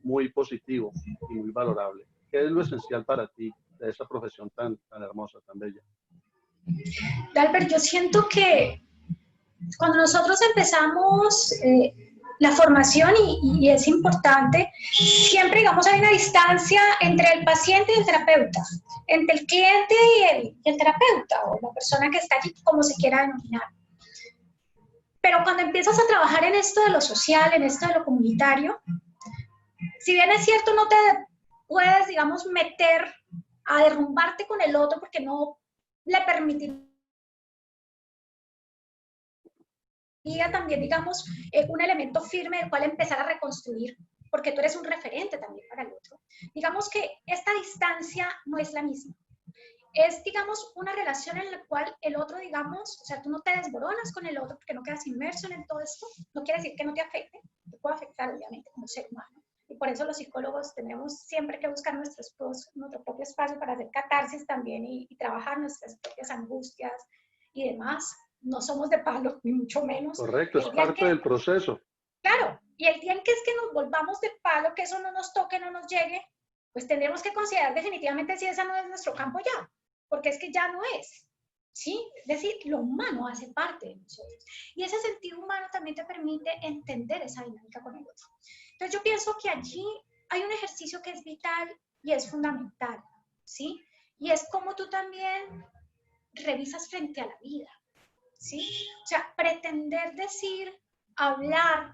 muy positivo y muy valorable. ¿Qué es lo esencial para ti de esa profesión tan hermosa, tan bella? Albert, yo siento que cuando nosotros empezamos la formación, y es importante, siempre, digamos, hay una distancia entre el paciente y el terapeuta, entre el cliente y el terapeuta, o la persona que está allí, como se quiera denominar. Pero cuando empiezas a trabajar en esto de lo social, en esto de lo comunitario, si bien es cierto, no te puedes, digamos, meter a derrumbarte con el otro porque no le permitiría también, digamos, un elemento firme del cual empezar a reconstruir, porque tú eres un referente también para el otro. Digamos que esta distancia no es la misma. Es, digamos, una relación en la cual el otro, digamos, o sea, tú no te desboronas con el otro porque no quedas inmerso en todo esto. No quiere decir que no te afecte, te puede afectar, obviamente, como ser humano. Y por eso los psicólogos tenemos siempre que buscar nuestro propio espacio para hacer catarsis también y trabajar nuestras propias angustias y demás. No somos de palo, ni mucho menos. Correcto, Y es el día en parte que, del proceso. claro, y el día en que es que nos volvamos de palo, que eso no nos toque, no nos llegue, pues tendremos que considerar definitivamente si esa no es nuestro campo ya, porque es que ya no es, ¿sí? Es decir, lo humano hace parte de nosotros. Y ese sentido humano también te permite entender esa dinámica con el otro. Entonces yo pienso que allí hay un ejercicio que es vital y es fundamental, ¿sí? Y es como tú también revisas frente a la vida, ¿sí? O sea, pretender decir, hablar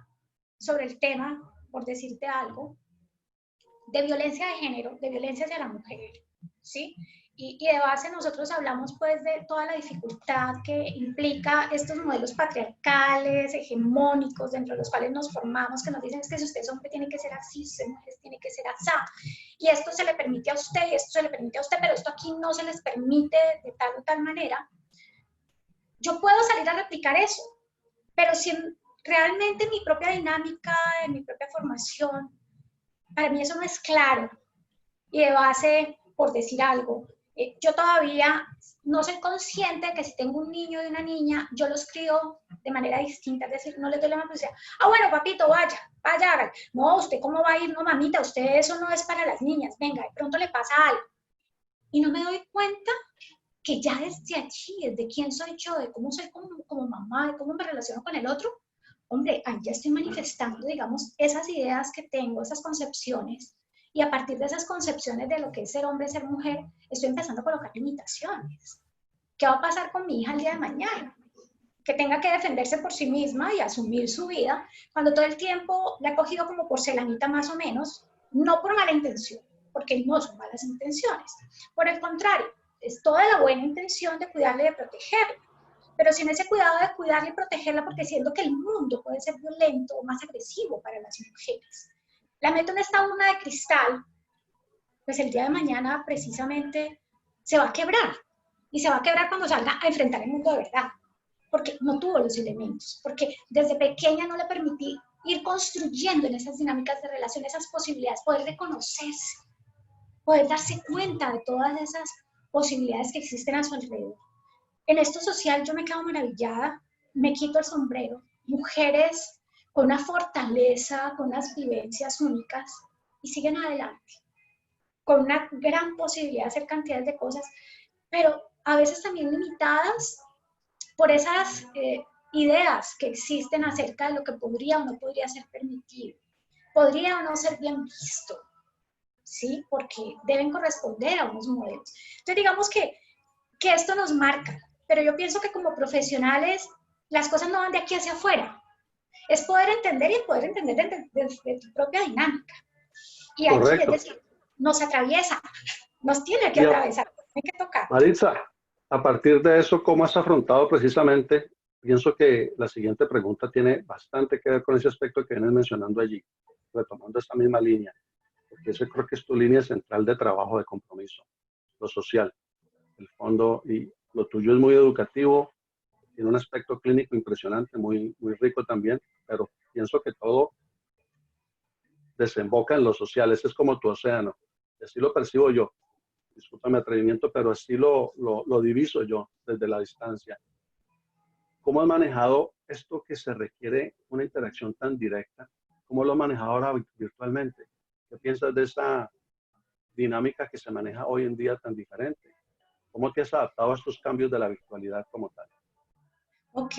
sobre el tema, por decirte algo, de violencia de género, de violencia hacia la mujer, ¿sí? y de base nosotros hablamos pues de toda la dificultad que implica estos modelos patriarcales, hegemónicos, dentro de los cuales nos formamos, que nos dicen es que si usted es hombre tiene que ser así, si usted es mujer tiene que ser así, y esto se le permite a usted, y esto se le permite a usted, pero esto aquí no se les permite de tal o tal manera. Yo puedo salir a replicar eso, pero si realmente en mi propia dinámica, en mi propia formación, para mí eso no es claro, y de base, por decir algo, yo todavía no soy consciente de que si tengo un niño y una niña, yo los crío de manera distinta, es decir, no les doy la mano y decir, bueno, papito, vaya, haga. No, ¿usted cómo va a ir? No, mamita, usted eso no es para las niñas, venga, de pronto le pasa algo. Y no me doy cuenta que ya desde allí, desde quién soy yo, de cómo soy como mamá, de cómo me relaciono con el otro, hombre, ahí ya estoy manifestando, digamos, esas ideas que tengo, esas concepciones, y a partir de esas concepciones de lo que es ser hombre, ser mujer, estoy empezando a colocar limitaciones. ¿Qué va a pasar con mi hija el día de mañana? Que tenga que defenderse por sí misma y asumir su vida, cuando todo el tiempo la he cogido como porcelanita más o menos, no por mala intención, porque no son malas intenciones. Por el contrario, es toda la buena intención de cuidarle y de protegerla, pero sin ese cuidado de cuidarla y protegerla, porque siento que el mundo puede ser violento o más agresivo para las mujeres. La meto en esta urna de cristal, pues el día de mañana precisamente se va a quebrar. Y se va a quebrar cuando salga a enfrentar el mundo de verdad. Porque no tuvo los elementos. Porque desde pequeña no le permití ir construyendo en esas dinámicas de relación, esas posibilidades, poder reconocerse, poder darse cuenta de todas esas posibilidades que existen a su alrededor. En esto social yo me quedo maravillada, me quito el sombrero. Mujeres con una fortaleza, con unas vivencias únicas y siguen adelante, con una gran posibilidad de hacer cantidades de cosas, pero a veces también limitadas por esas ideas que existen acerca de lo que podría o no podría ser permitido, podría o no ser bien visto, ¿sí? Porque deben corresponder a unos modelos. Entonces digamos que esto nos marca, pero yo pienso que como profesionales las cosas no van de aquí hacia afuera, es poder entender y poder entender de tu propia dinámica. Y allí, es Correcto. decir, nos atraviesa, nos tiene que Y atravesar, tiene que tocar. Maritza, a partir de eso, ¿cómo has afrontado precisamente? Pienso que la siguiente pregunta tiene bastante que ver con ese aspecto que vienes mencionando allí, retomando esta misma línea, porque ese creo que es tu línea central de trabajo, de compromiso, lo social, el fondo, y lo tuyo es muy educativo, tiene un aspecto clínico impresionante, muy, muy rico también, pero pienso que todo desemboca en lo social, ese es como tu océano, y así lo percibo yo. Disculpa mi atrevimiento, pero así lo diviso yo desde la distancia. ¿Cómo has manejado esto que se requiere una interacción tan directa? ¿Cómo lo has manejado ahora virtualmente? ¿Qué piensas de esa dinámica que se maneja hoy en día tan diferente? ¿Cómo te has adaptado a estos cambios de la virtualidad como tal? Ok,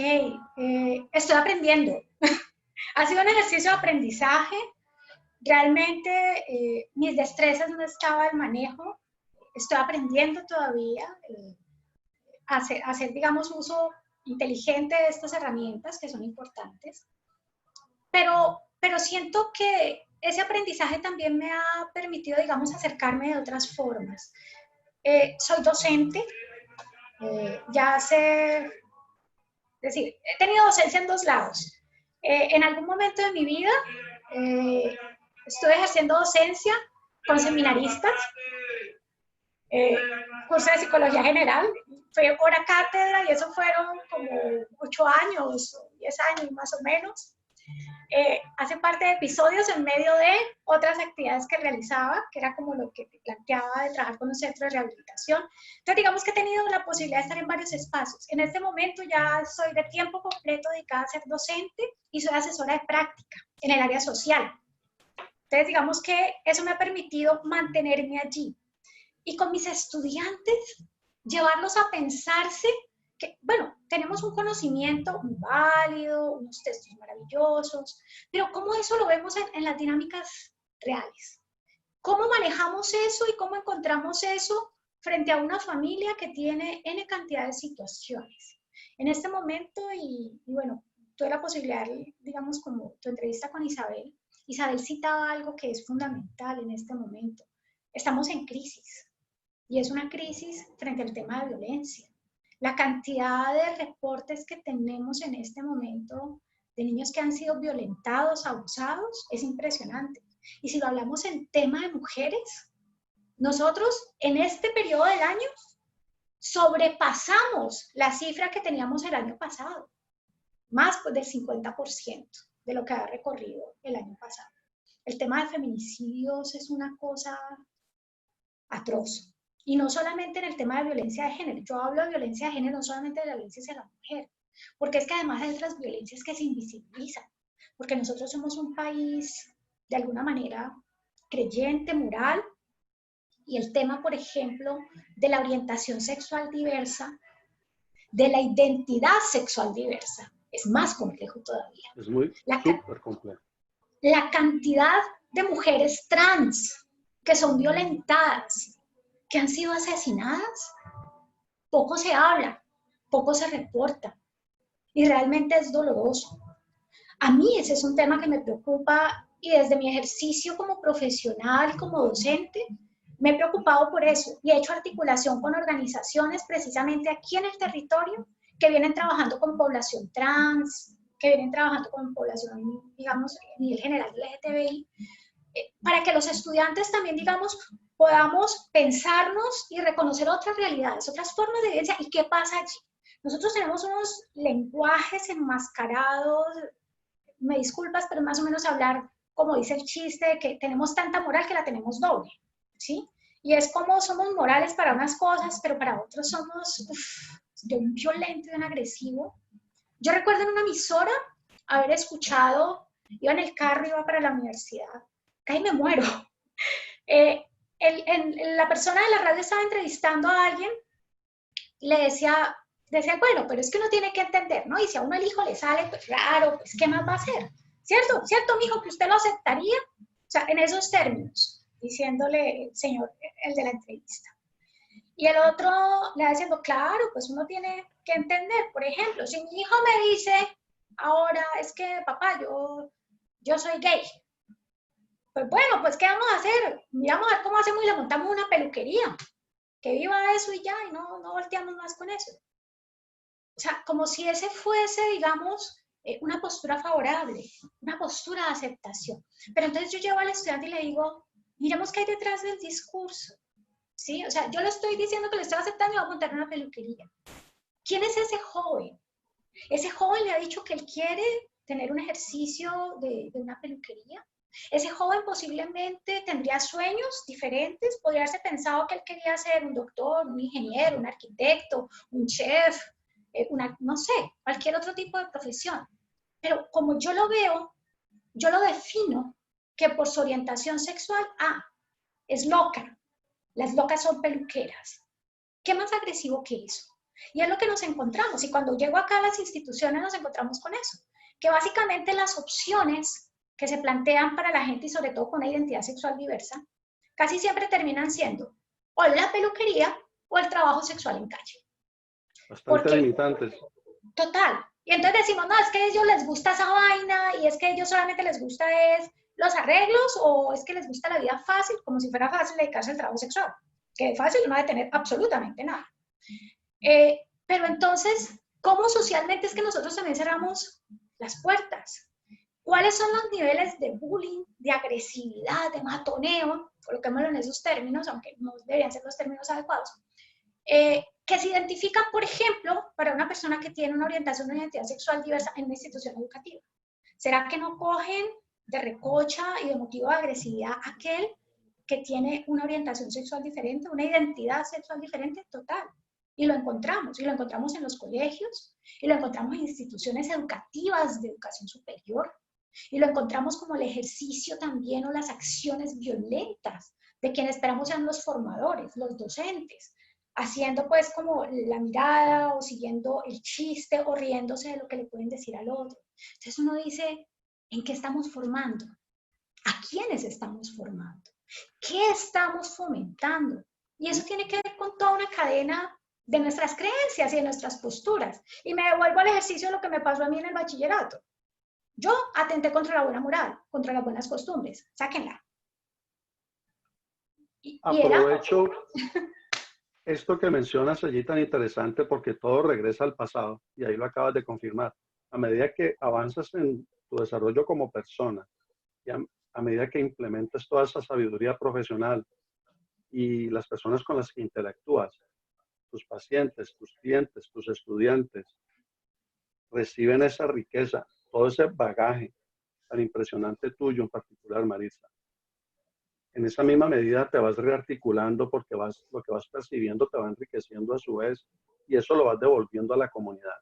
estoy aprendiendo. Ha sido un ejercicio de aprendizaje. Realmente mis destrezas no estaba el manejo. Estoy aprendiendo todavía a hacer, digamos, uso inteligente de estas herramientas que son importantes. Pero siento que ese aprendizaje también me ha permitido, digamos, acercarme de otras formas. Soy docente, ya hace, es decir, he tenido docencia en dos lados. En algún momento de mi vida estuve ejerciendo docencia con seminaristas, curso de psicología general, fue hora cátedra y eso fueron como 8 años, 10 años más o menos. Hace parte de episodios en medio de otras actividades que realizaba, que era como lo que te planteaba de trabajar con un centro de rehabilitación. Entonces, digamos que he tenido la posibilidad de estar en varios espacios. En este momento ya soy de tiempo completo dedicada a ser docente y soy asesora de práctica en el área social. Entonces, digamos que eso me ha permitido mantenerme allí. Y con mis estudiantes, llevarlos a pensarse que, bueno, tenemos un conocimiento muy válido, unos textos maravillosos, pero ¿cómo eso lo vemos en las dinámicas reales? ¿Cómo manejamos eso y cómo encontramos eso frente a una familia que tiene N cantidad de situaciones? En este momento, y bueno, tuve la posibilidad, digamos, como tu entrevista con Isabel, Isabel citaba algo que es fundamental en este momento. Estamos en crisis. y es una crisis frente al tema de violencia. La cantidad de reportes que tenemos en este momento de niños que han sido violentados, abusados, es impresionante. Y si lo hablamos en tema de mujeres, nosotros en este periodo del año sobrepasamos la cifra que teníamos el año pasado, más del 50% de lo que ha recorrido el año pasado. El tema de feminicidios es una cosa atroz. Y no solamente en el tema de violencia de género. Yo hablo de violencia de género no solamente de la violencia hacia la mujer, porque es que además hay otras violencias que se invisibilizan, porque nosotros somos un país, de alguna manera, creyente, moral, y el tema, por ejemplo, de la orientación sexual diversa, de la identidad sexual diversa, es más complejo todavía. Es muy súper complejo. La cantidad de mujeres trans que son violentadas, que han sido asesinadas, poco se habla, poco se reporta, y realmente es doloroso. A mí ese es un tema que me preocupa, y desde mi ejercicio como profesional, como docente, me he preocupado por eso, y he hecho articulación con organizaciones precisamente aquí en el territorio, que vienen trabajando con población trans, que vienen trabajando con población, digamos, a nivel general del LGTBI, para que los estudiantes también, digamos, podamos pensarnos y reconocer otras realidades, otras formas de vivencia y qué pasa allí. Nosotros tenemos unos lenguajes enmascarados, me disculpas, pero más o menos hablar, como dice el chiste, que tenemos tanta moral que la tenemos doble, ¿sí? Y es como somos morales para unas cosas, pero para otros somos de un violento y un agresivo. Yo recuerdo en una emisora haber escuchado, iba en el carro, iba para la universidad, casi me muero. La persona de la radio estaba entrevistando a alguien y le decía, bueno, pero es que uno tiene que entender, ¿no? Y si a uno el hijo le sale, pues raro, pues ¿qué más va a hacer? ¿Cierto? ¿Cierto, mijo, que usted lo aceptaría? O sea, en esos términos, diciéndole el señor, el de la entrevista. Y el otro le va diciendo, claro, pues uno tiene que entender. Por ejemplo, si mi hijo me dice, ahora es que, papá, yo soy gay. Pues bueno, pues ¿qué vamos a hacer? Miramos a ver cómo hacemos y le montamos una peluquería. Que viva eso y ya, y no volteamos más con eso. O sea, como si ese fuese, digamos, una postura favorable, una postura de aceptación. Pero entonces yo llevo al estudiante y le digo, miremos qué hay detrás del discurso. ¿Sí? O sea, yo le estoy diciendo que le estoy aceptando y voy a montar una peluquería. ¿Quién es ese joven? Ese joven le ha dicho que él quiere tener un ejercicio de una peluquería. Ese joven posiblemente tendría sueños diferentes, podría haberse pensado que él quería ser un doctor, un ingeniero, un arquitecto, un chef, no sé, cualquier otro tipo de profesión. Pero como yo lo veo, yo lo defino que por su orientación sexual, es loca. Las locas son peluqueras. ¿Qué más agresivo que eso? Y es lo que nos encontramos. Y cuando llego acá a las instituciones nos encontramos con eso. Que básicamente las opciones que se plantean para la gente y sobre todo con una identidad sexual diversa, casi siempre terminan siendo o la peluquería o el trabajo sexual en calle. Bastante limitantes. Total. Y entonces decimos, no, es que a ellos les gusta esa vaina y es que a ellos solamente les gusta es los arreglos o es que les gusta la vida fácil, como si fuera fácil dedicarse al trabajo sexual. Que fácil no ha de tener absolutamente nada. Pero entonces, ¿cómo socialmente es que nosotros también cerramos las puertas? ¿Cuáles son los niveles de bullying, de agresividad, de matoneo? Coloquémoslo en esos términos, aunque no deberían ser los términos adecuados. Que se identifican, por ejemplo, para una persona que tiene una orientación, una identidad sexual diversa en una institución educativa. ¿Será que no cogen de recocha y de motivo de agresividad aquel que tiene una orientación sexual diferente, una identidad sexual diferente? Total. Y lo encontramos en los colegios, y lo encontramos en instituciones educativas de educación superior, y lo encontramos como el ejercicio también o las acciones violentas de quienes esperamos sean los formadores, los docentes, haciendo pues como la mirada o siguiendo el chiste o riéndose de lo que le pueden decir al otro. Entonces uno dice, ¿en qué estamos formando? ¿A quiénes estamos formando? ¿Qué estamos fomentando? Y eso tiene que ver con toda una cadena de nuestras creencias y de nuestras posturas. Y me devuelvo al ejercicio de lo que me pasó a mí en el bachillerato. Yo atenté contra la buena moral, contra las buenas costumbres. Sáquenla. Aprovecho esto que mencionas allí tan interesante porque todo regresa al pasado y ahí lo acabas de confirmar. A medida que avanzas en tu desarrollo como persona y a medida que implementas toda esa sabiduría profesional y las personas con las que interactúas, tus pacientes, tus clientes, tus estudiantes, reciben esa riqueza, todo ese bagaje tan impresionante tuyo en particular, Marisa. En esa misma medida te vas rearticulando porque lo que vas percibiendo te va enriqueciendo a su vez y eso lo vas devolviendo a la comunidad.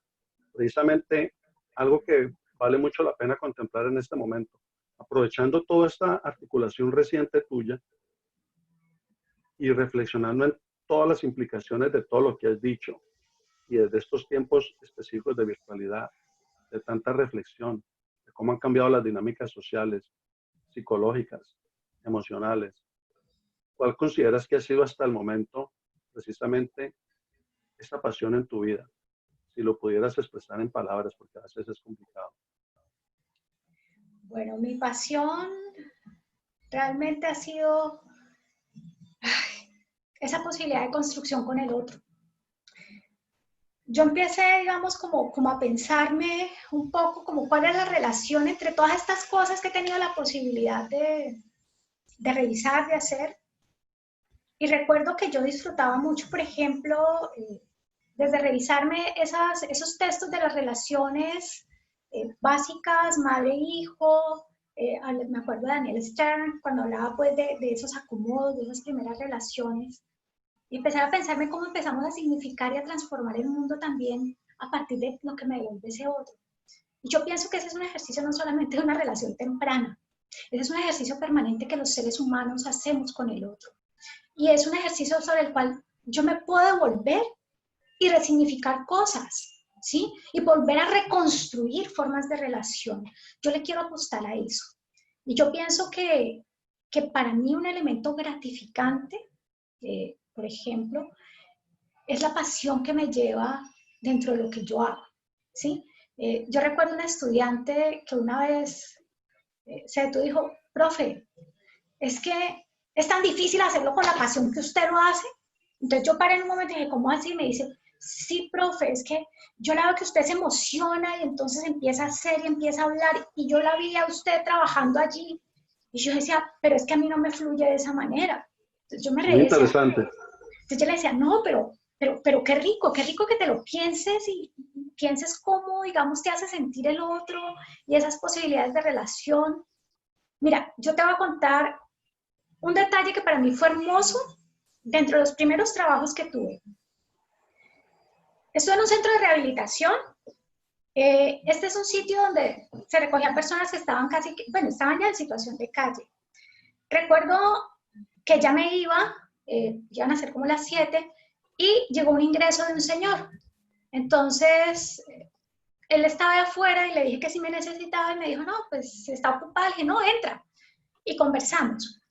Precisamente algo que vale mucho la pena contemplar en este momento, aprovechando toda esta articulación reciente tuya y reflexionando en todas las implicaciones de todo lo que has dicho y desde estos tiempos específicos de virtualidad, de tanta reflexión, de cómo han cambiado las dinámicas sociales, psicológicas, emocionales. ¿Cuál consideras que ha sido hasta el momento precisamente esta pasión en tu vida? Si lo pudieras expresar en palabras, porque a veces es complicado. Bueno, mi pasión realmente ha sido esa posibilidad de construcción con el otro. Yo empecé, digamos, como a pensarme un poco como cuál es la relación entre todas estas cosas que he tenido la posibilidad de revisar, de hacer. Y recuerdo que yo disfrutaba mucho, por ejemplo, desde revisarme esos textos de las relaciones básicas, madre-hijo, me acuerdo de Daniel Stern, cuando hablaba pues de esos acomodos, de esas primeras relaciones, y empezar a pensarme cómo empezamos a significar y a transformar el mundo también a partir de lo que me devuelve ese otro. Y yo pienso que ese es un ejercicio no solamente de una relación temprana, ese es un ejercicio permanente que los seres humanos hacemos con el otro. Y es un ejercicio sobre el cual yo me puedo devolver y resignificar cosas, ¿sí? Y volver a reconstruir formas de relación. Yo le quiero apostar a eso. Y yo pienso que para mí un elemento gratificante, por ejemplo, es la pasión que me lleva dentro de lo que yo hago, ¿sí? Yo recuerdo una estudiante que una vez se detuvo y dijo, profe, es que es tan difícil hacerlo con la pasión que usted lo hace. Entonces yo paré en un momento y dije, ¿cómo así? Y me dice, sí, profe, es que yo la veo que usted se emociona y entonces empieza a hacer y empieza a hablar y yo la vi a usted trabajando allí. Y yo decía, pero es que a mí no me fluye de esa manera. Entonces yo me Muy reí y decía, interesante. entonces yo le decía, no, pero qué rico que te lo pienses y pienses cómo, digamos, te hace sentir el otro y esas posibilidades de relación. Mira, yo te voy a contar un detalle que para mí fue hermoso dentro de los primeros trabajos que tuve. Estuve en un centro de rehabilitación. Este es un sitio donde se recogían personas que estaban casi, bueno, estaban ya en situación de calle. Recuerdo que ya me iban a ser como las 7 y llegó un ingreso de un señor. Entonces, él estaba de afuera y le dije que si me necesitaba y me dijo, no, pues está ocupado. Le dije, no, entra. Y conversamos.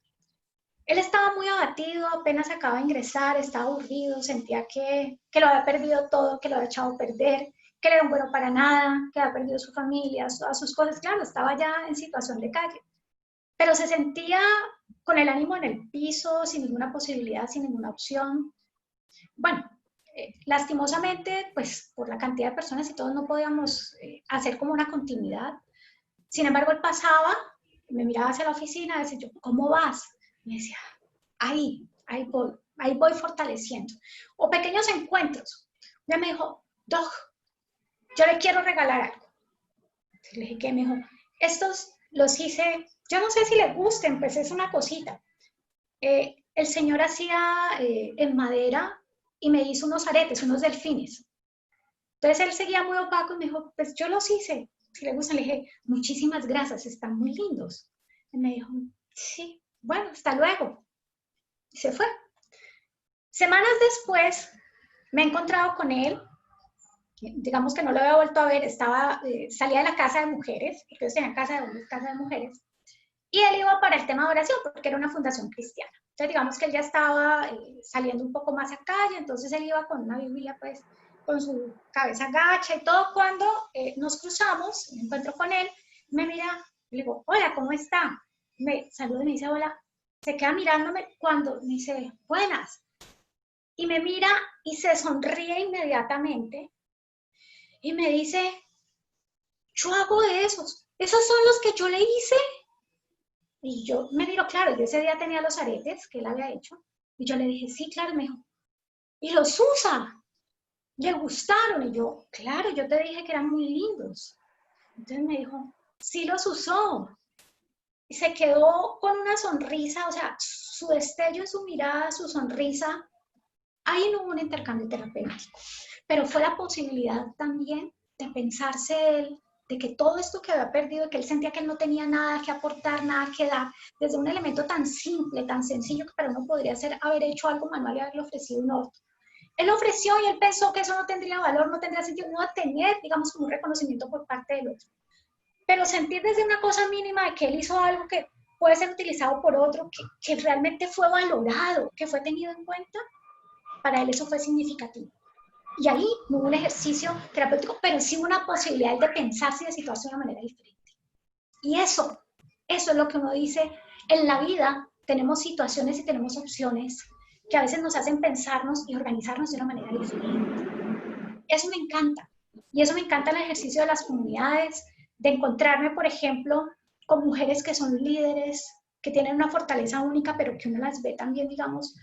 Él estaba muy abatido, apenas acaba de ingresar, estaba aburrido, sentía que lo había perdido todo, que lo había echado a perder, que él era un bueno para nada, que había perdido su familia, todas sus cosas. Claro, estaba ya en situación de calle, pero se sentía con el ánimo en el piso, sin ninguna posibilidad, sin ninguna opción. Bueno, lastimosamente, pues por la cantidad de personas y todos no podíamos hacer como una continuidad. Sin embargo, él pasaba, me miraba hacia la oficina, decía yo, ¿cómo vas? Y me decía, ahí voy fortaleciendo. O pequeños encuentros. Ya me dijo, Doc, yo le quiero regalar algo. Le dije, ¿qué? Me dijo, estos los hice, yo no sé si les gusten, pues es una cosita. El señor hacía en madera y me hizo unos aretes, unos delfines. Entonces él seguía muy opaco y me dijo, pues yo los hice, si le gustan. Le dije, muchísimas gracias, están muy lindos. Y me dijo, sí, bueno, hasta luego. Y se fue. Semanas después me he encontrado con él, digamos que no lo había vuelto a ver, salía de la casa de mujeres, porque ellos tenían casa de hombres, casa de mujeres, y él iba para el tema de oración, porque era una fundación cristiana. Entonces digamos que él ya estaba saliendo un poco más a calle, entonces él iba con una Biblia, pues, con su cabeza gacha y todo. Cuando nos cruzamos, me encuentro con él, me mira, le digo, hola, ¿cómo está? Me saluda y me dice, hola. Se queda mirándome cuando me dice, buenas. y me mira y se sonríe inmediatamente y me dice, yo hago esos son los que yo le hice. Y yo me miro, claro, yo ese día tenía los aretes que él había hecho, y yo le dije, sí, claro, me dijo, y los usa, le gustaron, y yo, claro, yo te dije que eran muy lindos. Entonces me dijo, sí los usó, y se quedó con una sonrisa, o sea, su destello en su mirada, su sonrisa, ahí no hubo un intercambio terapéutico, pero fue la posibilidad también de pensarse él, de que todo esto que había perdido, que él sentía que él no tenía nada que aportar, nada que dar, desde un elemento tan simple, tan sencillo, que para uno podría ser haber hecho algo manual y haberle ofrecido un orto. Él ofreció y él pensó que eso no tendría valor, no tendría sentido, no va a tener, digamos, como un reconocimiento por parte del otro. Pero sentir desde una cosa mínima de que él hizo algo que puede ser utilizado por otro, que realmente fue valorado, que fue tenido en cuenta, para él eso fue significativo. Y ahí no hubo un ejercicio terapéutico, pero sí una posibilidad de pensarse y de situarse de una manera diferente. Y eso es lo que uno dice, en la vida tenemos situaciones y tenemos opciones que a veces nos hacen pensarnos y organizarnos de una manera diferente. Eso me encanta. Y eso me encanta el ejercicio de las comunidades, de encontrarme, por ejemplo, con mujeres que son líderes, que tienen una fortaleza única, pero que uno las ve también, digamos,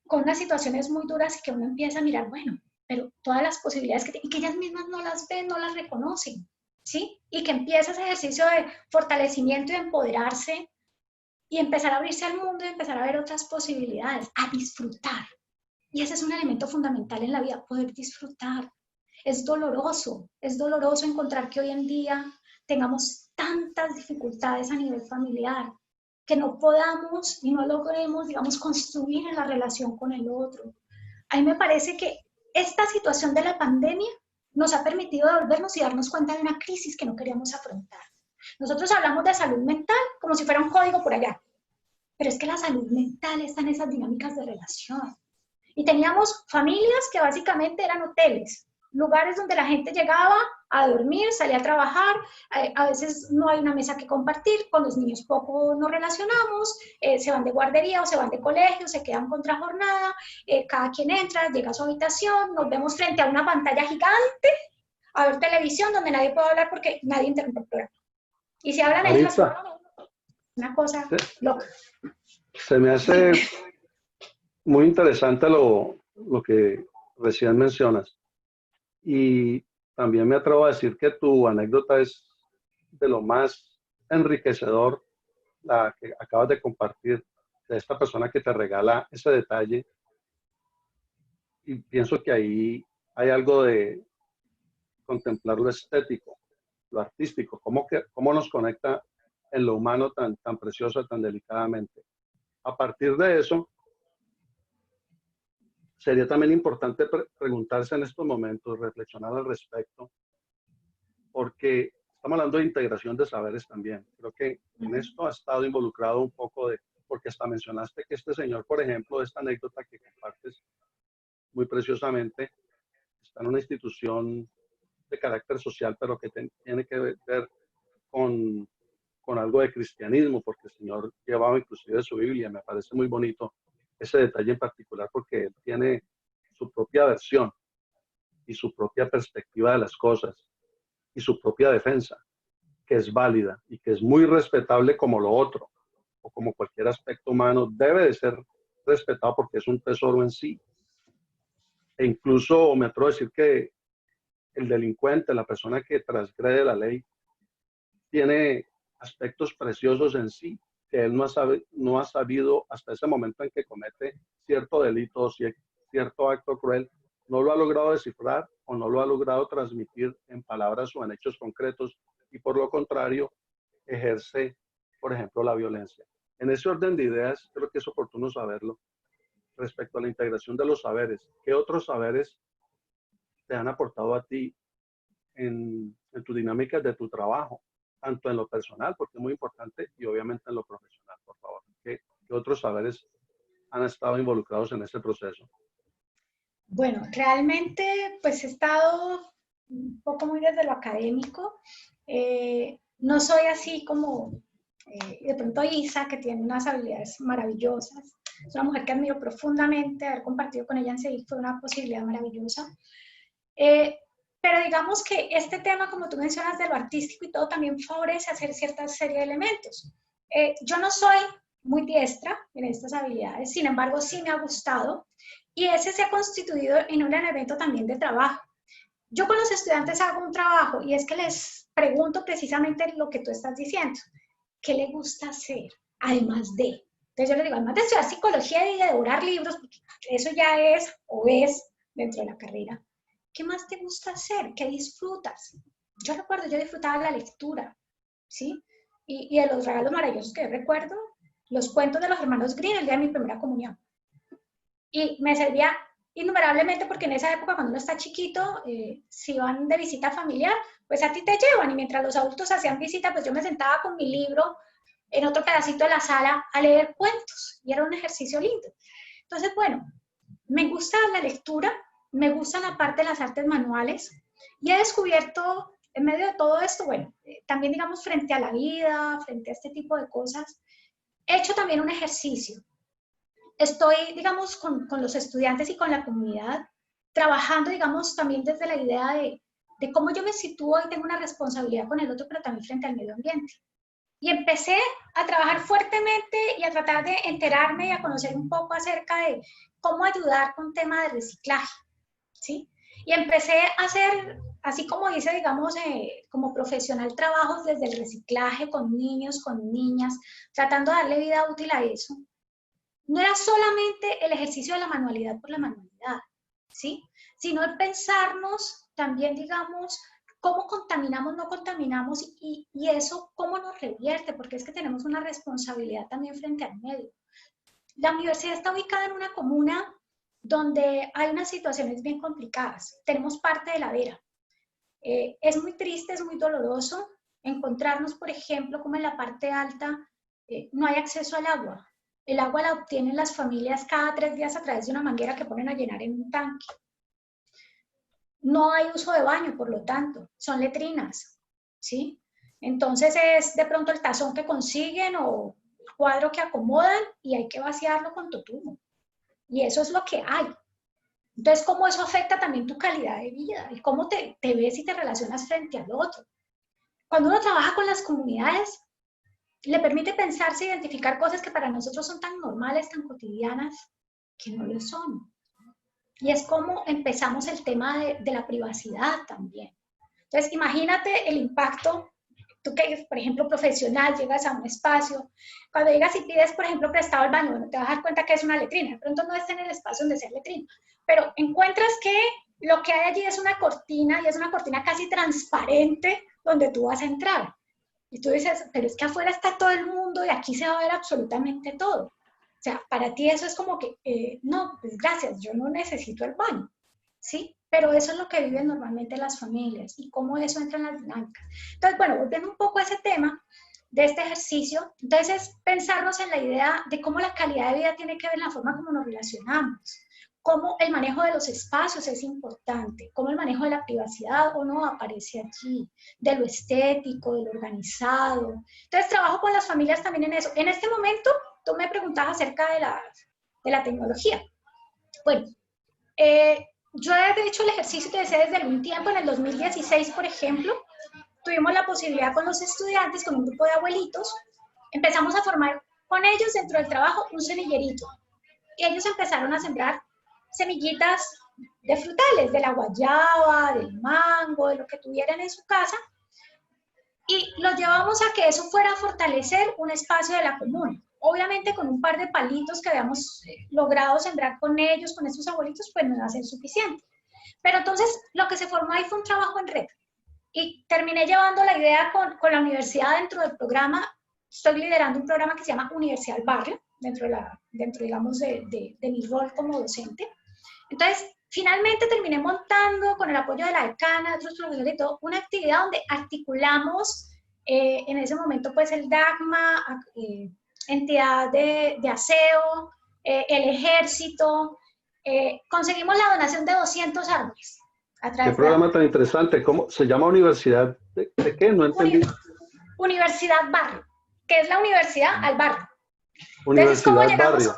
con unas situaciones muy duras y que uno empieza a mirar, bueno, pero todas las posibilidades y que ellas mismas no las ven, no las reconocen, ¿sí? Y que empieza ese ejercicio de fortalecimiento y de empoderarse y empezar a abrirse al mundo y empezar a ver otras posibilidades, a disfrutar. Y ese es un elemento fundamental en la vida, poder disfrutar. Es doloroso encontrar que hoy en día tengamos tantas dificultades a nivel familiar, que no podamos y no logremos, digamos, construir en la relación con el otro. A mí me parece que esta situación de la pandemia nos ha permitido devolvernos y darnos cuenta de una crisis que no queríamos afrontar. Nosotros hablamos de salud mental como si fuera un código por allá, pero es que la salud mental está en esas dinámicas de relación. Y teníamos familias que básicamente eran hoteles, lugares donde la gente llegaba a dormir, salía a trabajar, a veces no hay una mesa que compartir, con los niños poco nos relacionamos, se van de guardería o se van de colegio, se quedan contrajornada, cada quien entra, llega a su habitación, nos vemos frente a una pantalla gigante, a ver televisión donde nadie puede hablar porque nadie interrumpe el programa. Y si hablan ahí, Maritza, una cosa loca. se me hace muy interesante lo que recién mencionas. Y también me atrevo a decir que tu anécdota es de lo más enriquecedor, la que acabas de compartir, de esta persona que te regala ese detalle. Y pienso que ahí hay algo de contemplar lo estético, lo artístico, cómo nos conecta en lo humano tan precioso, tan delicadamente. A partir de eso, sería también importante preguntarse en estos momentos, reflexionar al respecto, porque estamos hablando de integración de saberes también. Creo que en esto ha estado involucrado un poco de, porque hasta mencionaste que este señor, por ejemplo, esta anécdota que compartes muy preciosamente, está en una institución de carácter social, pero que tiene que ver con algo de cristianismo, porque el Señor llevaba inclusive su Biblia. Me parece muy bonito ese detalle en particular, porque él tiene su propia versión y su propia perspectiva de las cosas y su propia defensa, que es válida y que es muy respetable como lo otro, o como cualquier aspecto humano debe de ser respetado porque es un tesoro en sí. E incluso me atrevo a decir que el delincuente, la persona que transgrede la ley, tiene aspectos preciosos en sí, que él no ha sabido hasta ese momento en que comete cierto delito o cierto acto cruel, no lo ha logrado descifrar o no lo ha logrado transmitir en palabras o en hechos concretos y por lo contrario ejerce, por ejemplo, la violencia. En ese orden de ideas, creo que es oportuno saberlo respecto a la integración de los saberes. ¿Qué otros saberes te han aportado a ti en tu dinámica de tu trabajo? Tanto en lo personal, porque es muy importante, y obviamente en lo profesional, por favor. ¿Qué otros saberes han estado involucrados en este proceso? Bueno, realmente pues he estado un poco muy desde lo académico. No soy así como de pronto Isa, que tiene unas habilidades maravillosas. Es una mujer que admiro profundamente, haber compartido con ella en Sevilla fue una posibilidad maravillosa. Pero digamos que este tema, como tú mencionas, de lo artístico y todo, también favorece hacer cierta serie de elementos. Yo no soy muy diestra en estas habilidades, sin embargo, sí me ha gustado, y ese se ha constituido en un elemento también de trabajo. Yo con los estudiantes hago un trabajo, y es que les pregunto precisamente lo que tú estás diciendo. ¿Qué le gusta hacer? Además de. Entonces yo les digo, además de estudiar psicología y de devorar libros, porque eso ya es o es dentro de la carrera, ¿qué más te gusta hacer? ¿Qué disfrutas? Yo recuerdo, yo disfrutaba la lectura, ¿sí? Y de los regalos maravillosos que yo recuerdo, los cuentos de los hermanos Grimm el día de mi primera comunión. Y me servía innumerablemente porque en esa época, cuando uno está chiquito, si van de visita familiar, pues a ti te llevan. Y mientras los adultos hacían visita, pues yo me sentaba con mi libro en otro pedacito de la sala a leer cuentos. Y era un ejercicio lindo. Entonces, bueno, me gusta la lectura, me gusta la parte de las artes manuales, y he descubierto en medio de todo esto, bueno, también digamos frente a la vida, frente a este tipo de cosas, he hecho también un ejercicio. Estoy, digamos, con los estudiantes y con la comunidad, trabajando, digamos, también desde la idea de cómo yo me sitúo y tengo una responsabilidad con el otro, pero también frente al medio ambiente. Y empecé a trabajar fuertemente y a tratar de enterarme y a conocer un poco acerca de cómo ayudar con tema de reciclaje, ¿sí? Y empecé a hacer, así como hice, digamos, como profesional, trabajos desde el reciclaje con niños, con niñas, tratando de darle vida útil a eso. No era solamente el ejercicio de la manualidad por la manualidad, ¿sí? Sino el pensarnos también, digamos, cómo contaminamos, no contaminamos, y eso cómo nos revierte, porque es que tenemos una responsabilidad también frente al medio. La universidad está ubicada en una comuna donde hay unas situaciones bien complicadas. Tenemos parte de ladera. Es muy triste, es muy doloroso encontrarnos, por ejemplo, como en la parte alta no hay acceso al agua. El agua la obtienen las familias cada 3 días a través de una manguera que ponen a llenar en un tanque. No hay uso de baño, por lo tanto, son letrinas, ¿sí? Entonces es de pronto el tazón que consiguen o el cuadro que acomodan y hay que vaciarlo con totumo. Y eso es lo que hay. Entonces, ¿cómo eso afecta también tu calidad de vida? Y cómo te ves y te relacionas frente al otro. Cuando uno trabaja con las comunidades, le permite pensarse, identificar cosas que para nosotros son tan normales, tan cotidianas, que no lo son. Y es como empezamos el tema de la privacidad también. Entonces, imagínate el impacto. Tú que, por ejemplo, profesional, llegas a un espacio, cuando llegas y pides, por ejemplo, prestado el baño, bueno, te vas a dar cuenta que es una letrina. De pronto no está en el espacio donde sea letrina, pero encuentras que lo que hay allí es una cortina, y es una cortina casi transparente donde tú vas a entrar. Y tú dices, pero es que afuera está todo el mundo y aquí se va a ver absolutamente todo. O sea, para ti eso es como que, no, pues gracias, yo no necesito el baño, ¿sí? Pero eso es lo que viven normalmente las familias y cómo eso entra en las dinámicas. Entonces, bueno, volviendo un poco a ese tema de este ejercicio, entonces es pensarnos en la idea de cómo la calidad de vida tiene que ver en la forma como nos relacionamos, cómo el manejo de los espacios es importante, cómo el manejo de la privacidad o no aparece allí, de lo estético, de lo organizado. Entonces trabajo con las familias también en eso. En este momento, tú me preguntabas acerca de la tecnología. Bueno, yo he hecho el ejercicio que decía desde algún tiempo, en el 2016, por ejemplo, tuvimos la posibilidad con los estudiantes, con un grupo de abuelitos, empezamos a formar con ellos dentro del trabajo un semillerito. Y ellos empezaron a sembrar semillitas de frutales, de la guayaba, del mango, de lo que tuvieran en su casa, y los llevamos a que eso fuera a fortalecer un espacio de la comuna. Obviamente con un par de palitos que habíamos logrado sembrar con ellos, con estos abuelitos, pues no iba a ser suficiente. Pero entonces lo que se formó ahí fue un trabajo en red. Y terminé llevando la idea con la universidad dentro del programa. Estoy liderando un programa que se llama Universidad al Barrio, dentro digamos, de mi rol como docente. Entonces, finalmente terminé montando, con el apoyo de la decana, de otros profesores y todo, una actividad donde articulamos en ese momento pues el DAGMA, entidad de aseo, el ejército, conseguimos la donación de 200 árboles. Qué programa tan interesante. ¿Cómo se llama universidad? ¿De qué? No entendí. Universidad Barrio, que es la universidad al barrio. Universidad Barrio.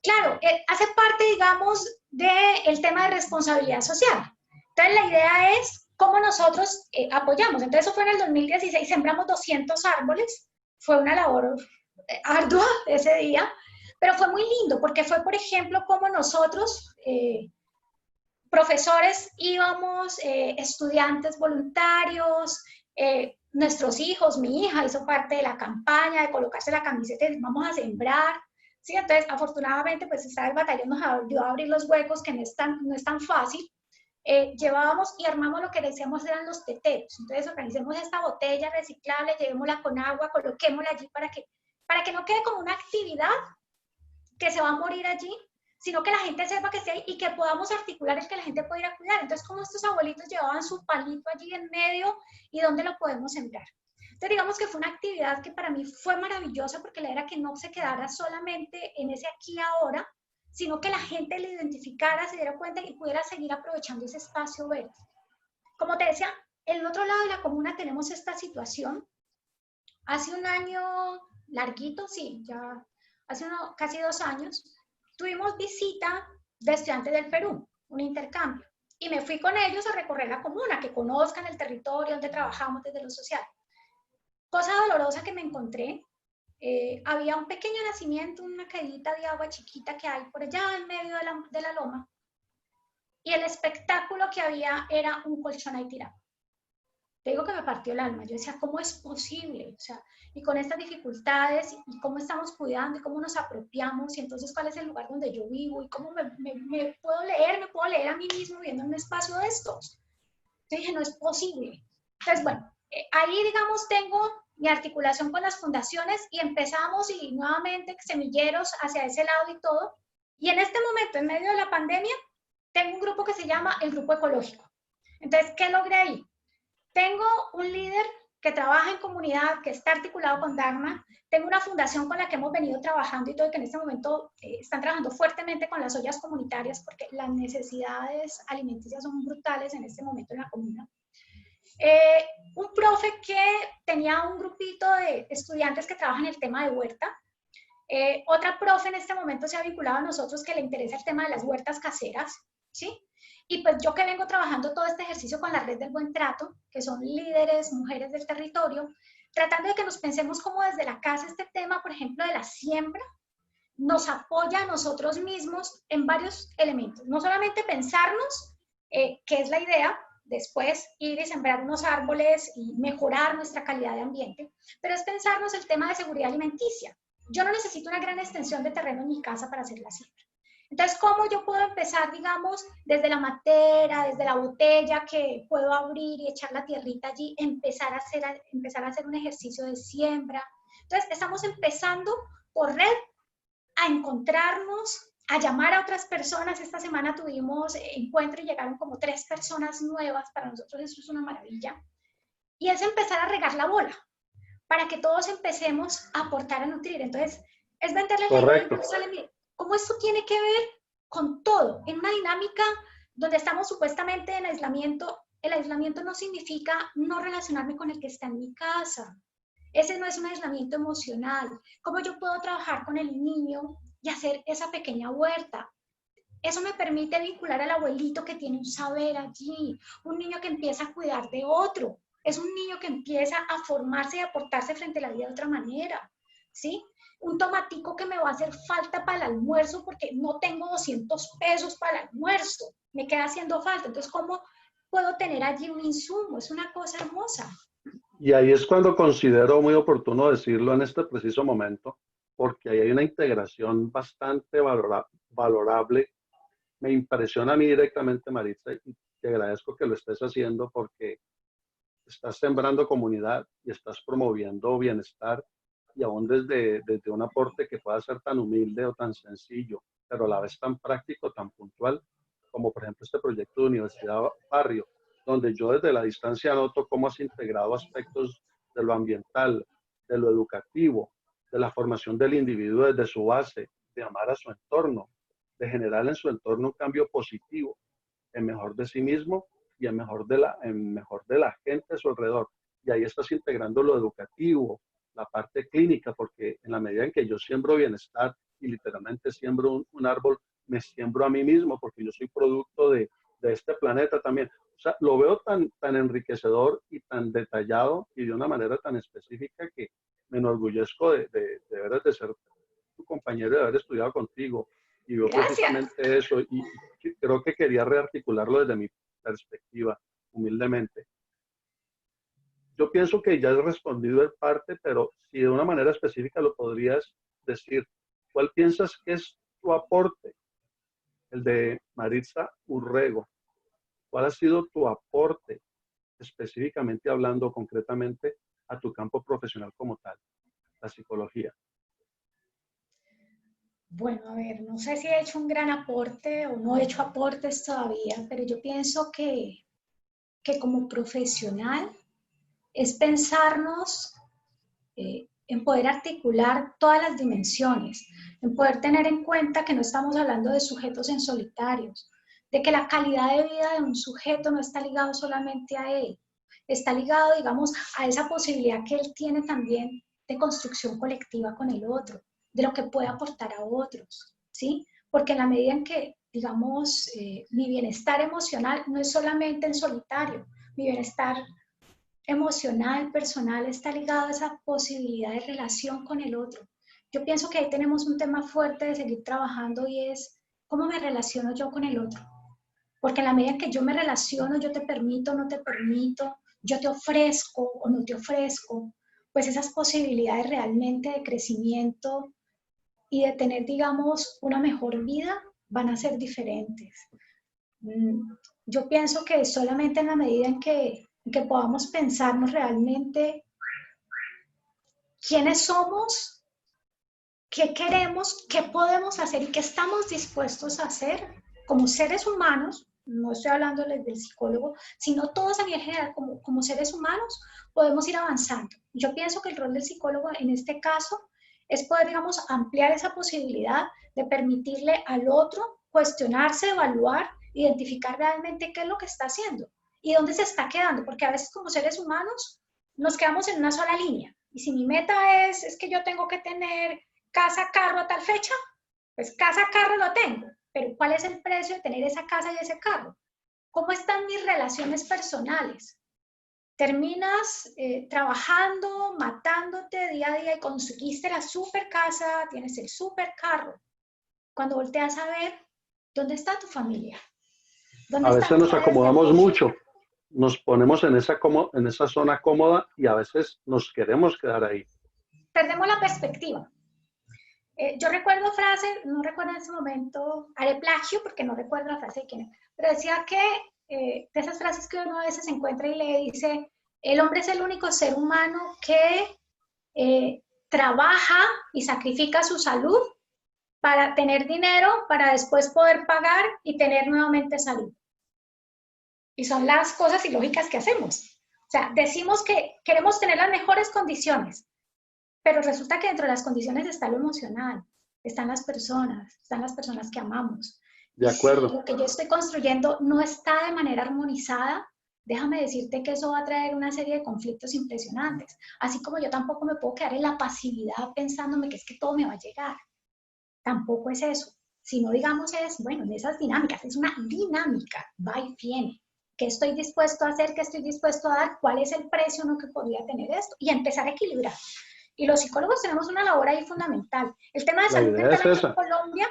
claro, hace parte, digamos, del tema de responsabilidad social. Entonces, la idea es cómo nosotros apoyamos. Entonces, eso fue en el 2016, sembramos 200 árboles. Fue una labor ardua ese día, pero fue muy lindo porque fue, por ejemplo, como nosotros, profesores íbamos, estudiantes voluntarios, nuestros hijos, mi hija hizo parte de la campaña de colocarse la camiseta y vamos a sembrar. ¿Sí? Entonces, afortunadamente, pues el batallón nos ayudó a abrir los huecos, que no es tan fácil. Llevábamos y armamos lo que decíamos eran los teteros. Entonces, organicemos esta botella reciclable, llevémosla con agua, coloquémosla allí para que no quede como una actividad que se va a morir allí, sino que la gente sepa que está ahí y que podamos articular el que la gente pueda ir a cuidar. Entonces, como estos abuelitos llevaban su palito allí en medio y dónde lo podemos sembrar. Entonces, digamos que fue una actividad que para mí fue maravillosa porque la era que no se quedara solamente en ese aquí y ahora, sino que la gente le identificara, se diera cuenta y pudiera seguir aprovechando ese espacio verde. Como te decía, en el otro lado de la comuna tenemos esta situación. Hace un año larguito, sí, ya hace casi 2 años, tuvimos visita de estudiantes del Perú, un intercambio, y me fui con ellos a recorrer la comuna, que conozcan el territorio donde trabajamos desde lo social. Cosa dolorosa que me encontré, había un pequeño nacimiento, una caidita de agua chiquita que hay por allá en medio de la loma, y el espectáculo que había era un colchón ahí tirado. Te digo que me partió el alma. Yo decía, ¿cómo es posible? O sea, y con estas dificultades, y cómo estamos cuidando, y cómo nos apropiamos, y entonces cuál es el lugar donde yo vivo, y cómo me puedo leer a mí mismo viendo en un espacio de estos. Yo dije, no es posible. Entonces, bueno, ahí, digamos, tengo mi articulación con las fundaciones, y empezamos, y nuevamente semilleros hacia ese lado y todo. Y en este momento, en medio de la pandemia, tengo un grupo que se llama el Grupo Ecológico. Entonces, ¿qué logré ahí? Tengo un líder que trabaja en comunidad, que está articulado con Dharma. Tengo una fundación con la que hemos venido trabajando y todo, y que en este momento están trabajando fuertemente con las ollas comunitarias porque las necesidades alimenticias son brutales en este momento en la comuna. Un profe que tenía un grupito de estudiantes que trabajan el tema de huerta. Otra profe en este momento se ha vinculado a nosotros que le interesa el tema de las huertas caseras, ¿sí? Y pues yo que vengo trabajando todo este ejercicio con la Red del Buen Trato, que son líderes, mujeres del territorio, tratando de que nos pensemos como desde la casa este tema, por ejemplo, de la siembra, nos apoya a nosotros mismos en varios elementos. No solamente pensarnos, que es la idea, después ir y sembrar unos árboles y mejorar nuestra calidad de ambiente, pero es pensarnos el tema de seguridad alimenticia. Yo no necesito una gran extensión de terreno en mi casa para hacer la siembra. Entonces, ¿cómo yo puedo empezar, digamos, desde la matera, desde la botella que puedo abrir y echar la tierrita allí, empezar a hacer un ejercicio de siembra? Entonces, estamos empezando por red a encontrarnos, a llamar a otras personas. Esta semana tuvimos encuentro y llegaron como 3 personas nuevas. Para nosotros eso es una maravilla. Y es empezar a regar la bola para que todos empecemos a aportar, a nutrir. Entonces, es venderle la idea y cómo esto tiene que ver con todo, en una dinámica donde estamos supuestamente en aislamiento. El aislamiento no significa no relacionarme con el que está en mi casa. Ese no es un aislamiento emocional. ¿Cómo yo puedo trabajar con el niño y hacer esa pequeña huerta? Eso me permite vincular al abuelito que tiene un saber allí, un niño que empieza a cuidar de otro, es un niño que empieza a formarse y a portarse frente a la vida de otra manera, ¿sí? Un tomatico que me va a hacer falta para el almuerzo porque no tengo 200 pesos para el almuerzo, me queda haciendo falta. Entonces, ¿cómo puedo tener allí un insumo? Es una cosa hermosa. Y ahí es cuando considero muy oportuno decirlo en este preciso momento, porque ahí hay una integración bastante valorable. Me impresiona a mí directamente, Maritza, y te agradezco que lo estés haciendo porque estás sembrando comunidad y estás promoviendo bienestar y aún desde un aporte que pueda ser tan humilde o tan sencillo, pero a la vez tan práctico, tan puntual, como por ejemplo este proyecto de Universidad Barrio, donde yo desde la distancia noto cómo has integrado aspectos de lo ambiental, de lo educativo, de la formación del individuo desde su base, de amar a su entorno, de generar en su entorno un cambio positivo, en mejor de sí mismo y en mejor de la gente a su alrededor. Y ahí estás integrando lo educativo, la parte clínica, porque en la medida en que yo siembro bienestar y literalmente siembro un árbol, me siembro a mí mismo porque yo soy producto de este planeta también. O sea, lo veo tan enriquecedor y tan detallado y de una manera tan específica que me enorgullezco de veras de ser tu compañero, de haber estudiado contigo. Y veo Gracias. precisamente eso y creo que quería rearticularlo desde mi perspectiva, humildemente. Yo pienso que ya has respondido en parte, pero si de una manera específica lo podrías decir, ¿cuál piensas que es tu aporte? El de Maritza Urrego. ¿Cuál ha sido tu aporte, específicamente hablando concretamente, a tu campo profesional como tal, la psicología? Bueno, a ver, no sé si he hecho un gran aporte o no he hecho aportes todavía, pero yo pienso que como profesional es pensarnos en poder articular todas las dimensiones, en poder tener en cuenta que no estamos hablando de sujetos en solitarios, de que la calidad de vida de un sujeto no está ligado solamente a él, está ligado, digamos, a esa posibilidad que él tiene también de construcción colectiva con el otro, de lo que puede aportar a otros, ¿sí? Porque en la medida en que, digamos, mi bienestar emocional no es solamente en solitario, mi bienestar emocional, personal, está ligado a esa posibilidad de relación con el otro. Yo pienso que ahí tenemos un tema fuerte de seguir trabajando y es cómo me relaciono yo con el otro. Porque en la medida en que yo me relaciono, yo te permito, no te permito, yo te ofrezco o no te ofrezco, pues esas posibilidades realmente de crecimiento y de tener, digamos, una mejor vida van a ser diferentes. Yo pienso que solamente en la medida en que podamos pensarnos realmente quiénes somos, qué queremos, qué podemos hacer y qué estamos dispuestos a hacer como seres humanos, no estoy hablando del psicólogo, sino todos a nivel general como seres humanos, podemos ir avanzando. Yo pienso que el rol del psicólogo en este caso es poder, digamos, ampliar esa posibilidad de permitirle al otro cuestionarse, evaluar, identificar realmente qué es lo que está haciendo y dónde se está quedando, porque a veces como seres humanos nos quedamos en una sola línea. Y si mi meta es que yo tengo que tener casa, carro a tal fecha, pues casa, carro lo tengo, pero ¿cuál es el precio de tener esa casa y ese carro? ¿Cómo están mis relaciones personales? Terminas trabajando, matándote día a día y conseguiste la super casa, tienes el super carro. Cuando volteas a ver, ¿dónde está tu familia? ¿Dónde A están veces tus nos redes de acomodamos apoyo? mucho, nos ponemos en esa zona cómoda y a veces nos queremos quedar ahí. Perdemos la perspectiva. Yo recuerdo frase, no recuerdo en ese momento, haré plagio porque no recuerdo la frase de quién, pero decía que de esas frases que uno a veces encuentra y le dice, el hombre es el único ser humano que trabaja y sacrifica su salud para tener dinero, para después poder pagar y tener nuevamente salud. Y son las cosas ilógicas que hacemos. O sea, decimos que queremos tener las mejores condiciones, pero resulta que dentro de las condiciones está lo emocional, están las personas que amamos. De Y si acuerdo. lo que yo estoy construyendo no está de manera armonizada, déjame decirte que eso va a traer una serie de conflictos impresionantes. Así como yo tampoco me puedo quedar en la pasividad pensándome que es que todo me va a llegar. Tampoco es eso. Sino, digamos, es, bueno, en esas dinámicas, es una dinámica, va y viene. ¿Qué estoy dispuesto a hacer? ¿Qué estoy dispuesto a dar? ¿Cuál es el precio no que podría tener esto? Y empezar a equilibrar. Y los psicólogos tenemos una labor ahí fundamental. El tema de La salud idea mental es aquí en esa. Colombia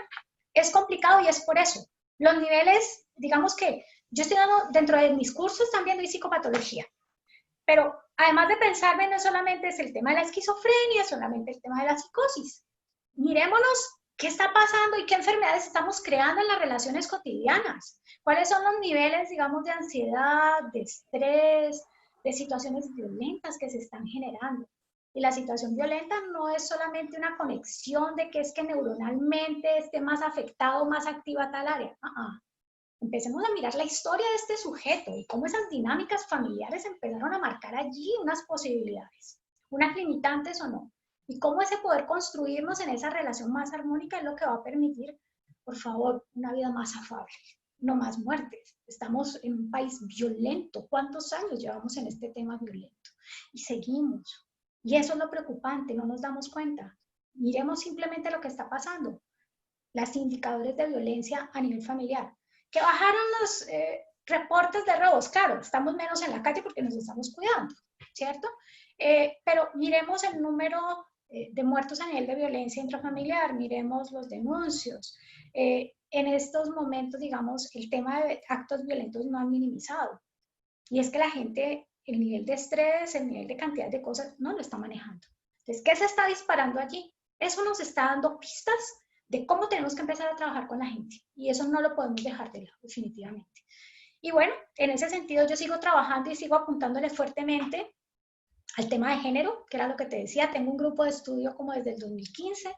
es complicado y es por eso. Los niveles, digamos que yo estoy dando, dentro de mis cursos también doy psicopatología, pero además de pensarme no solamente es el tema de la esquizofrenia, solamente el tema de la psicosis. Mirémonos qué está pasando y qué enfermedades estamos creando en las relaciones cotidianas. ¿Cuáles son los niveles, digamos, de ansiedad, de estrés, de situaciones violentas que se están generando? Y la situación violenta no es solamente una conexión de que es que neuronalmente esté más afectado, más activa tal área. Empecemos a mirar la historia de este sujeto y cómo esas dinámicas familiares empezaron a marcar allí unas posibilidades, unas limitantes o no. Y cómo ese poder construirnos en esa relación más armónica es lo que va a permitir, por favor, una vida más afable, no más muertes. Estamos en un país violento. ¿Cuántos años llevamos en este tema violento? Y seguimos. Y eso es lo preocupante, no nos damos cuenta. Miremos simplemente lo que está pasando, los indicadores de violencia a nivel familiar. Que bajaron los reportes de robos, claro, estamos menos en la calle porque nos estamos cuidando, ¿cierto? Pero miremos el número de muertos a nivel de violencia intrafamiliar, miremos los denuncios. En estos momentos, digamos, el tema de actos violentos no ha minimizado. Y es que la gente, el nivel de estrés, el nivel de cantidad de cosas, no lo está manejando. Entonces, ¿qué se está disparando allí? Eso nos está dando pistas de cómo tenemos que empezar a trabajar con la gente. Y eso no lo podemos dejar de lado, definitivamente. Y bueno, en ese sentido yo sigo trabajando y sigo apuntándole fuertemente al tema de género, que era lo que te decía. Tengo un grupo de estudio como desde el 2015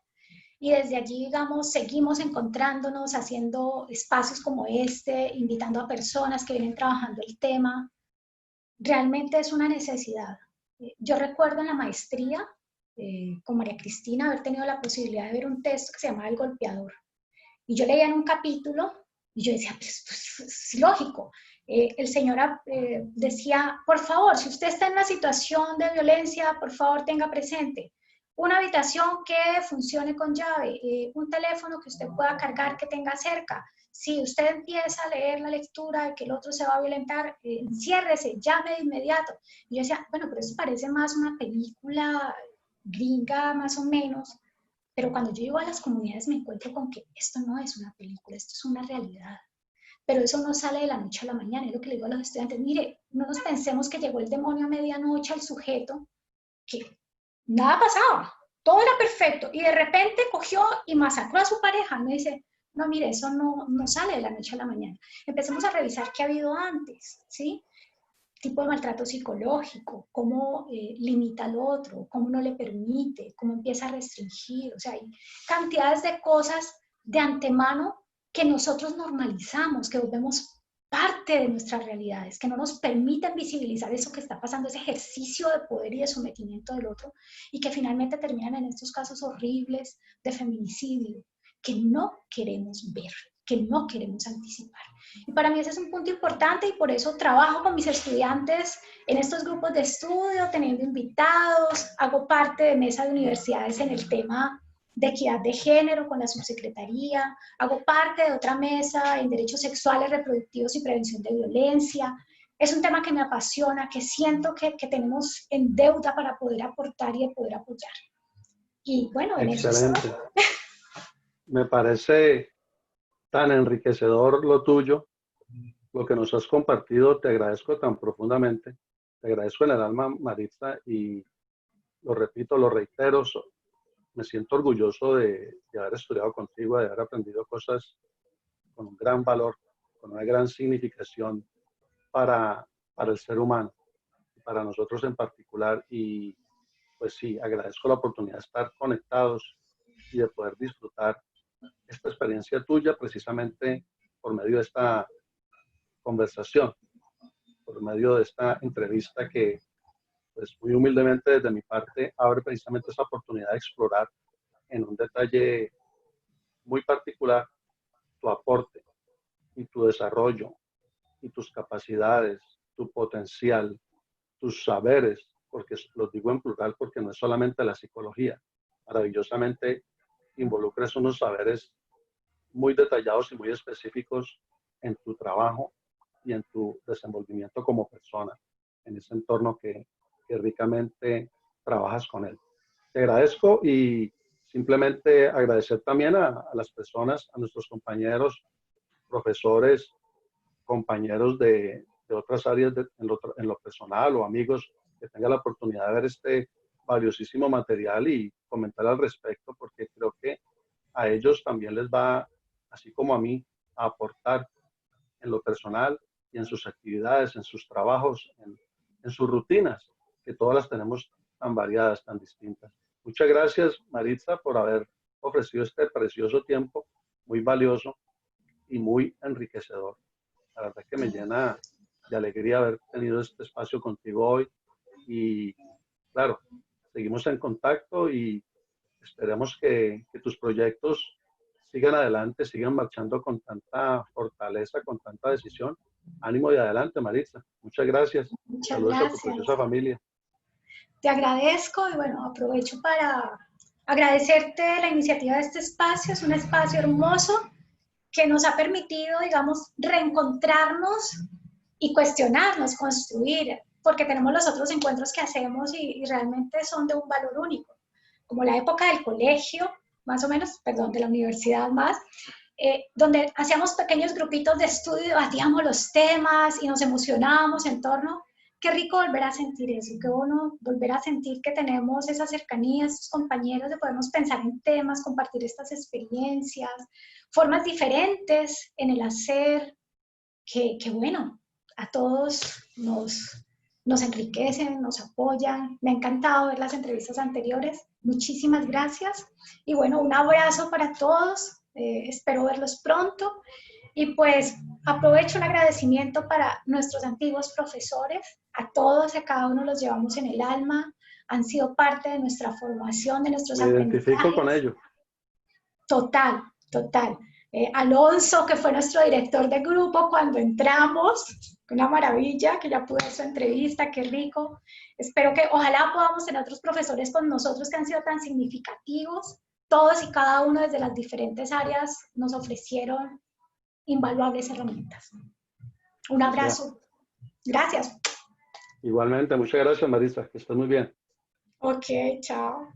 y desde allí, digamos, seguimos encontrándonos, haciendo espacios como este, invitando a personas que vienen trabajando el tema. Realmente es una necesidad. Yo recuerdo en la maestría con María Cristina haber tenido la posibilidad de ver un texto que se llamaba El Golpeador. Y yo leía en un capítulo y yo decía, pues es lógico. El señor decía, por favor, si usted está en una situación de violencia, por favor tenga presente una habitación que funcione con llave, un teléfono que usted pueda cargar que tenga cerca. Si usted empieza a leer la lectura de que el otro se va a violentar, enciérrese, llame de inmediato. Y yo decía, bueno, pero eso parece más una película gringa más o menos, pero cuando yo llego a las comunidades me encuentro con que esto no es una película, esto es una realidad. Pero eso no sale de la noche a la mañana, es lo que le digo a los estudiantes, mire, no nos pensemos que llegó el demonio a medianoche al sujeto, que nada pasaba, todo era perfecto, y de repente cogió y masacró a su pareja. Me dice, no, mire, eso no sale de la noche a la mañana. Empecemos a revisar qué ha habido antes, ¿sí? Tipo de maltrato psicológico, cómo limita al otro, cómo no le permite, cómo empieza a restringir. O sea, hay cantidades de cosas de antemano que nosotros normalizamos, que volvemos parte de nuestras realidades, que no nos permiten visibilizar eso que está pasando, ese ejercicio de poder y de sometimiento del otro, y que finalmente terminan en estos casos horribles de feminicidio, que no queremos ver, que no queremos anticipar. Y para mí ese es un punto importante y por eso trabajo con mis estudiantes en estos grupos de estudio, teniendo invitados, hago parte de mesa de universidades en el tema de equidad de género con la subsecretaría, hago parte de otra mesa en derechos sexuales, reproductivos y prevención de violencia. Es un tema que me apasiona, que siento que tenemos en deuda para poder aportar y de poder apoyar. Y bueno, en eso estoy. Excelente. Me parece tan enriquecedor lo tuyo, lo que nos has compartido. Te agradezco tan profundamente. Te agradezco en el alma, Maritza, y lo repito, lo reitero. Me siento orgulloso de haber estudiado contigo, de haber aprendido cosas con un gran valor, con una gran significación para el ser humano, para nosotros en particular. Y pues sí, agradezco la oportunidad de estar conectados y de poder disfrutar esta experiencia tuya precisamente por medio de esta conversación, por medio de esta entrevista que, pues muy humildemente desde mi parte, abre precisamente esta oportunidad de explorar en un detalle muy particular tu aporte y tu desarrollo y tus capacidades, tu potencial, tus saberes, porque los digo en plural porque no es solamente la psicología, maravillosamente involucras unos saberes muy detallados y muy específicos en tu trabajo y en tu desenvolvimiento como persona, en ese entorno que ricamente trabajas con él. Te agradezco y simplemente agradecer también a las personas, a nuestros compañeros, profesores, compañeros de otras áreas en lo personal o amigos que tengan la oportunidad de ver este valiosísimo material y comentar al respecto, porque creo que a ellos también les va, así como a mí, a aportar en lo personal y en sus actividades, en sus trabajos, en sus rutinas, que todas las tenemos tan variadas, tan distintas. Muchas gracias, Maritza, por haber ofrecido este precioso tiempo, muy valioso y muy enriquecedor. La verdad que me llena de alegría haber tenido este espacio contigo hoy y claro, seguimos en contacto y esperemos que tus proyectos sigan adelante, sigan marchando con tanta fortaleza, con tanta decisión. Ánimo y adelante, Maritza. Muchas gracias. Muchas Saludos a tu gracias. preciosa familia. Te agradezco y bueno, aprovecho para agradecerte la iniciativa de este espacio, es un espacio hermoso que nos ha permitido, digamos, reencontrarnos y cuestionarnos, construir, porque tenemos los otros encuentros que hacemos y realmente son de un valor único, como la época del colegio, más o menos, perdón, de la universidad más, donde hacíamos pequeños grupitos de estudio, debatíamos los temas y nos emocionábamos en torno. Qué rico volver a sentir eso, qué bueno volver a sentir que tenemos esa cercanía, esos compañeros de podernos pensar en temas, compartir estas experiencias, formas diferentes en el hacer, que bueno, a todos nos enriquecen, nos apoyan. Me ha encantado ver las entrevistas anteriores. Muchísimas gracias. Y bueno, un abrazo para todos. Espero verlos pronto. Y pues aprovecho un agradecimiento para nuestros antiguos profesores. A todos y a cada uno los llevamos en el alma. Han sido parte de nuestra formación, de nuestros Me identifico con aprendizajes. ello. Total, total. Alonso, que fue nuestro director de grupo cuando entramos, una maravilla, que ya pude ver su entrevista, qué rico. Espero que ojalá podamos tener otros profesores con nosotros que han sido tan significativos. Todos y cada uno desde las diferentes áreas nos ofrecieron invaluables herramientas. Un Así sea. abrazo. Gracias. Igualmente, muchas gracias, Marisa, que estés muy bien. Ok, chao.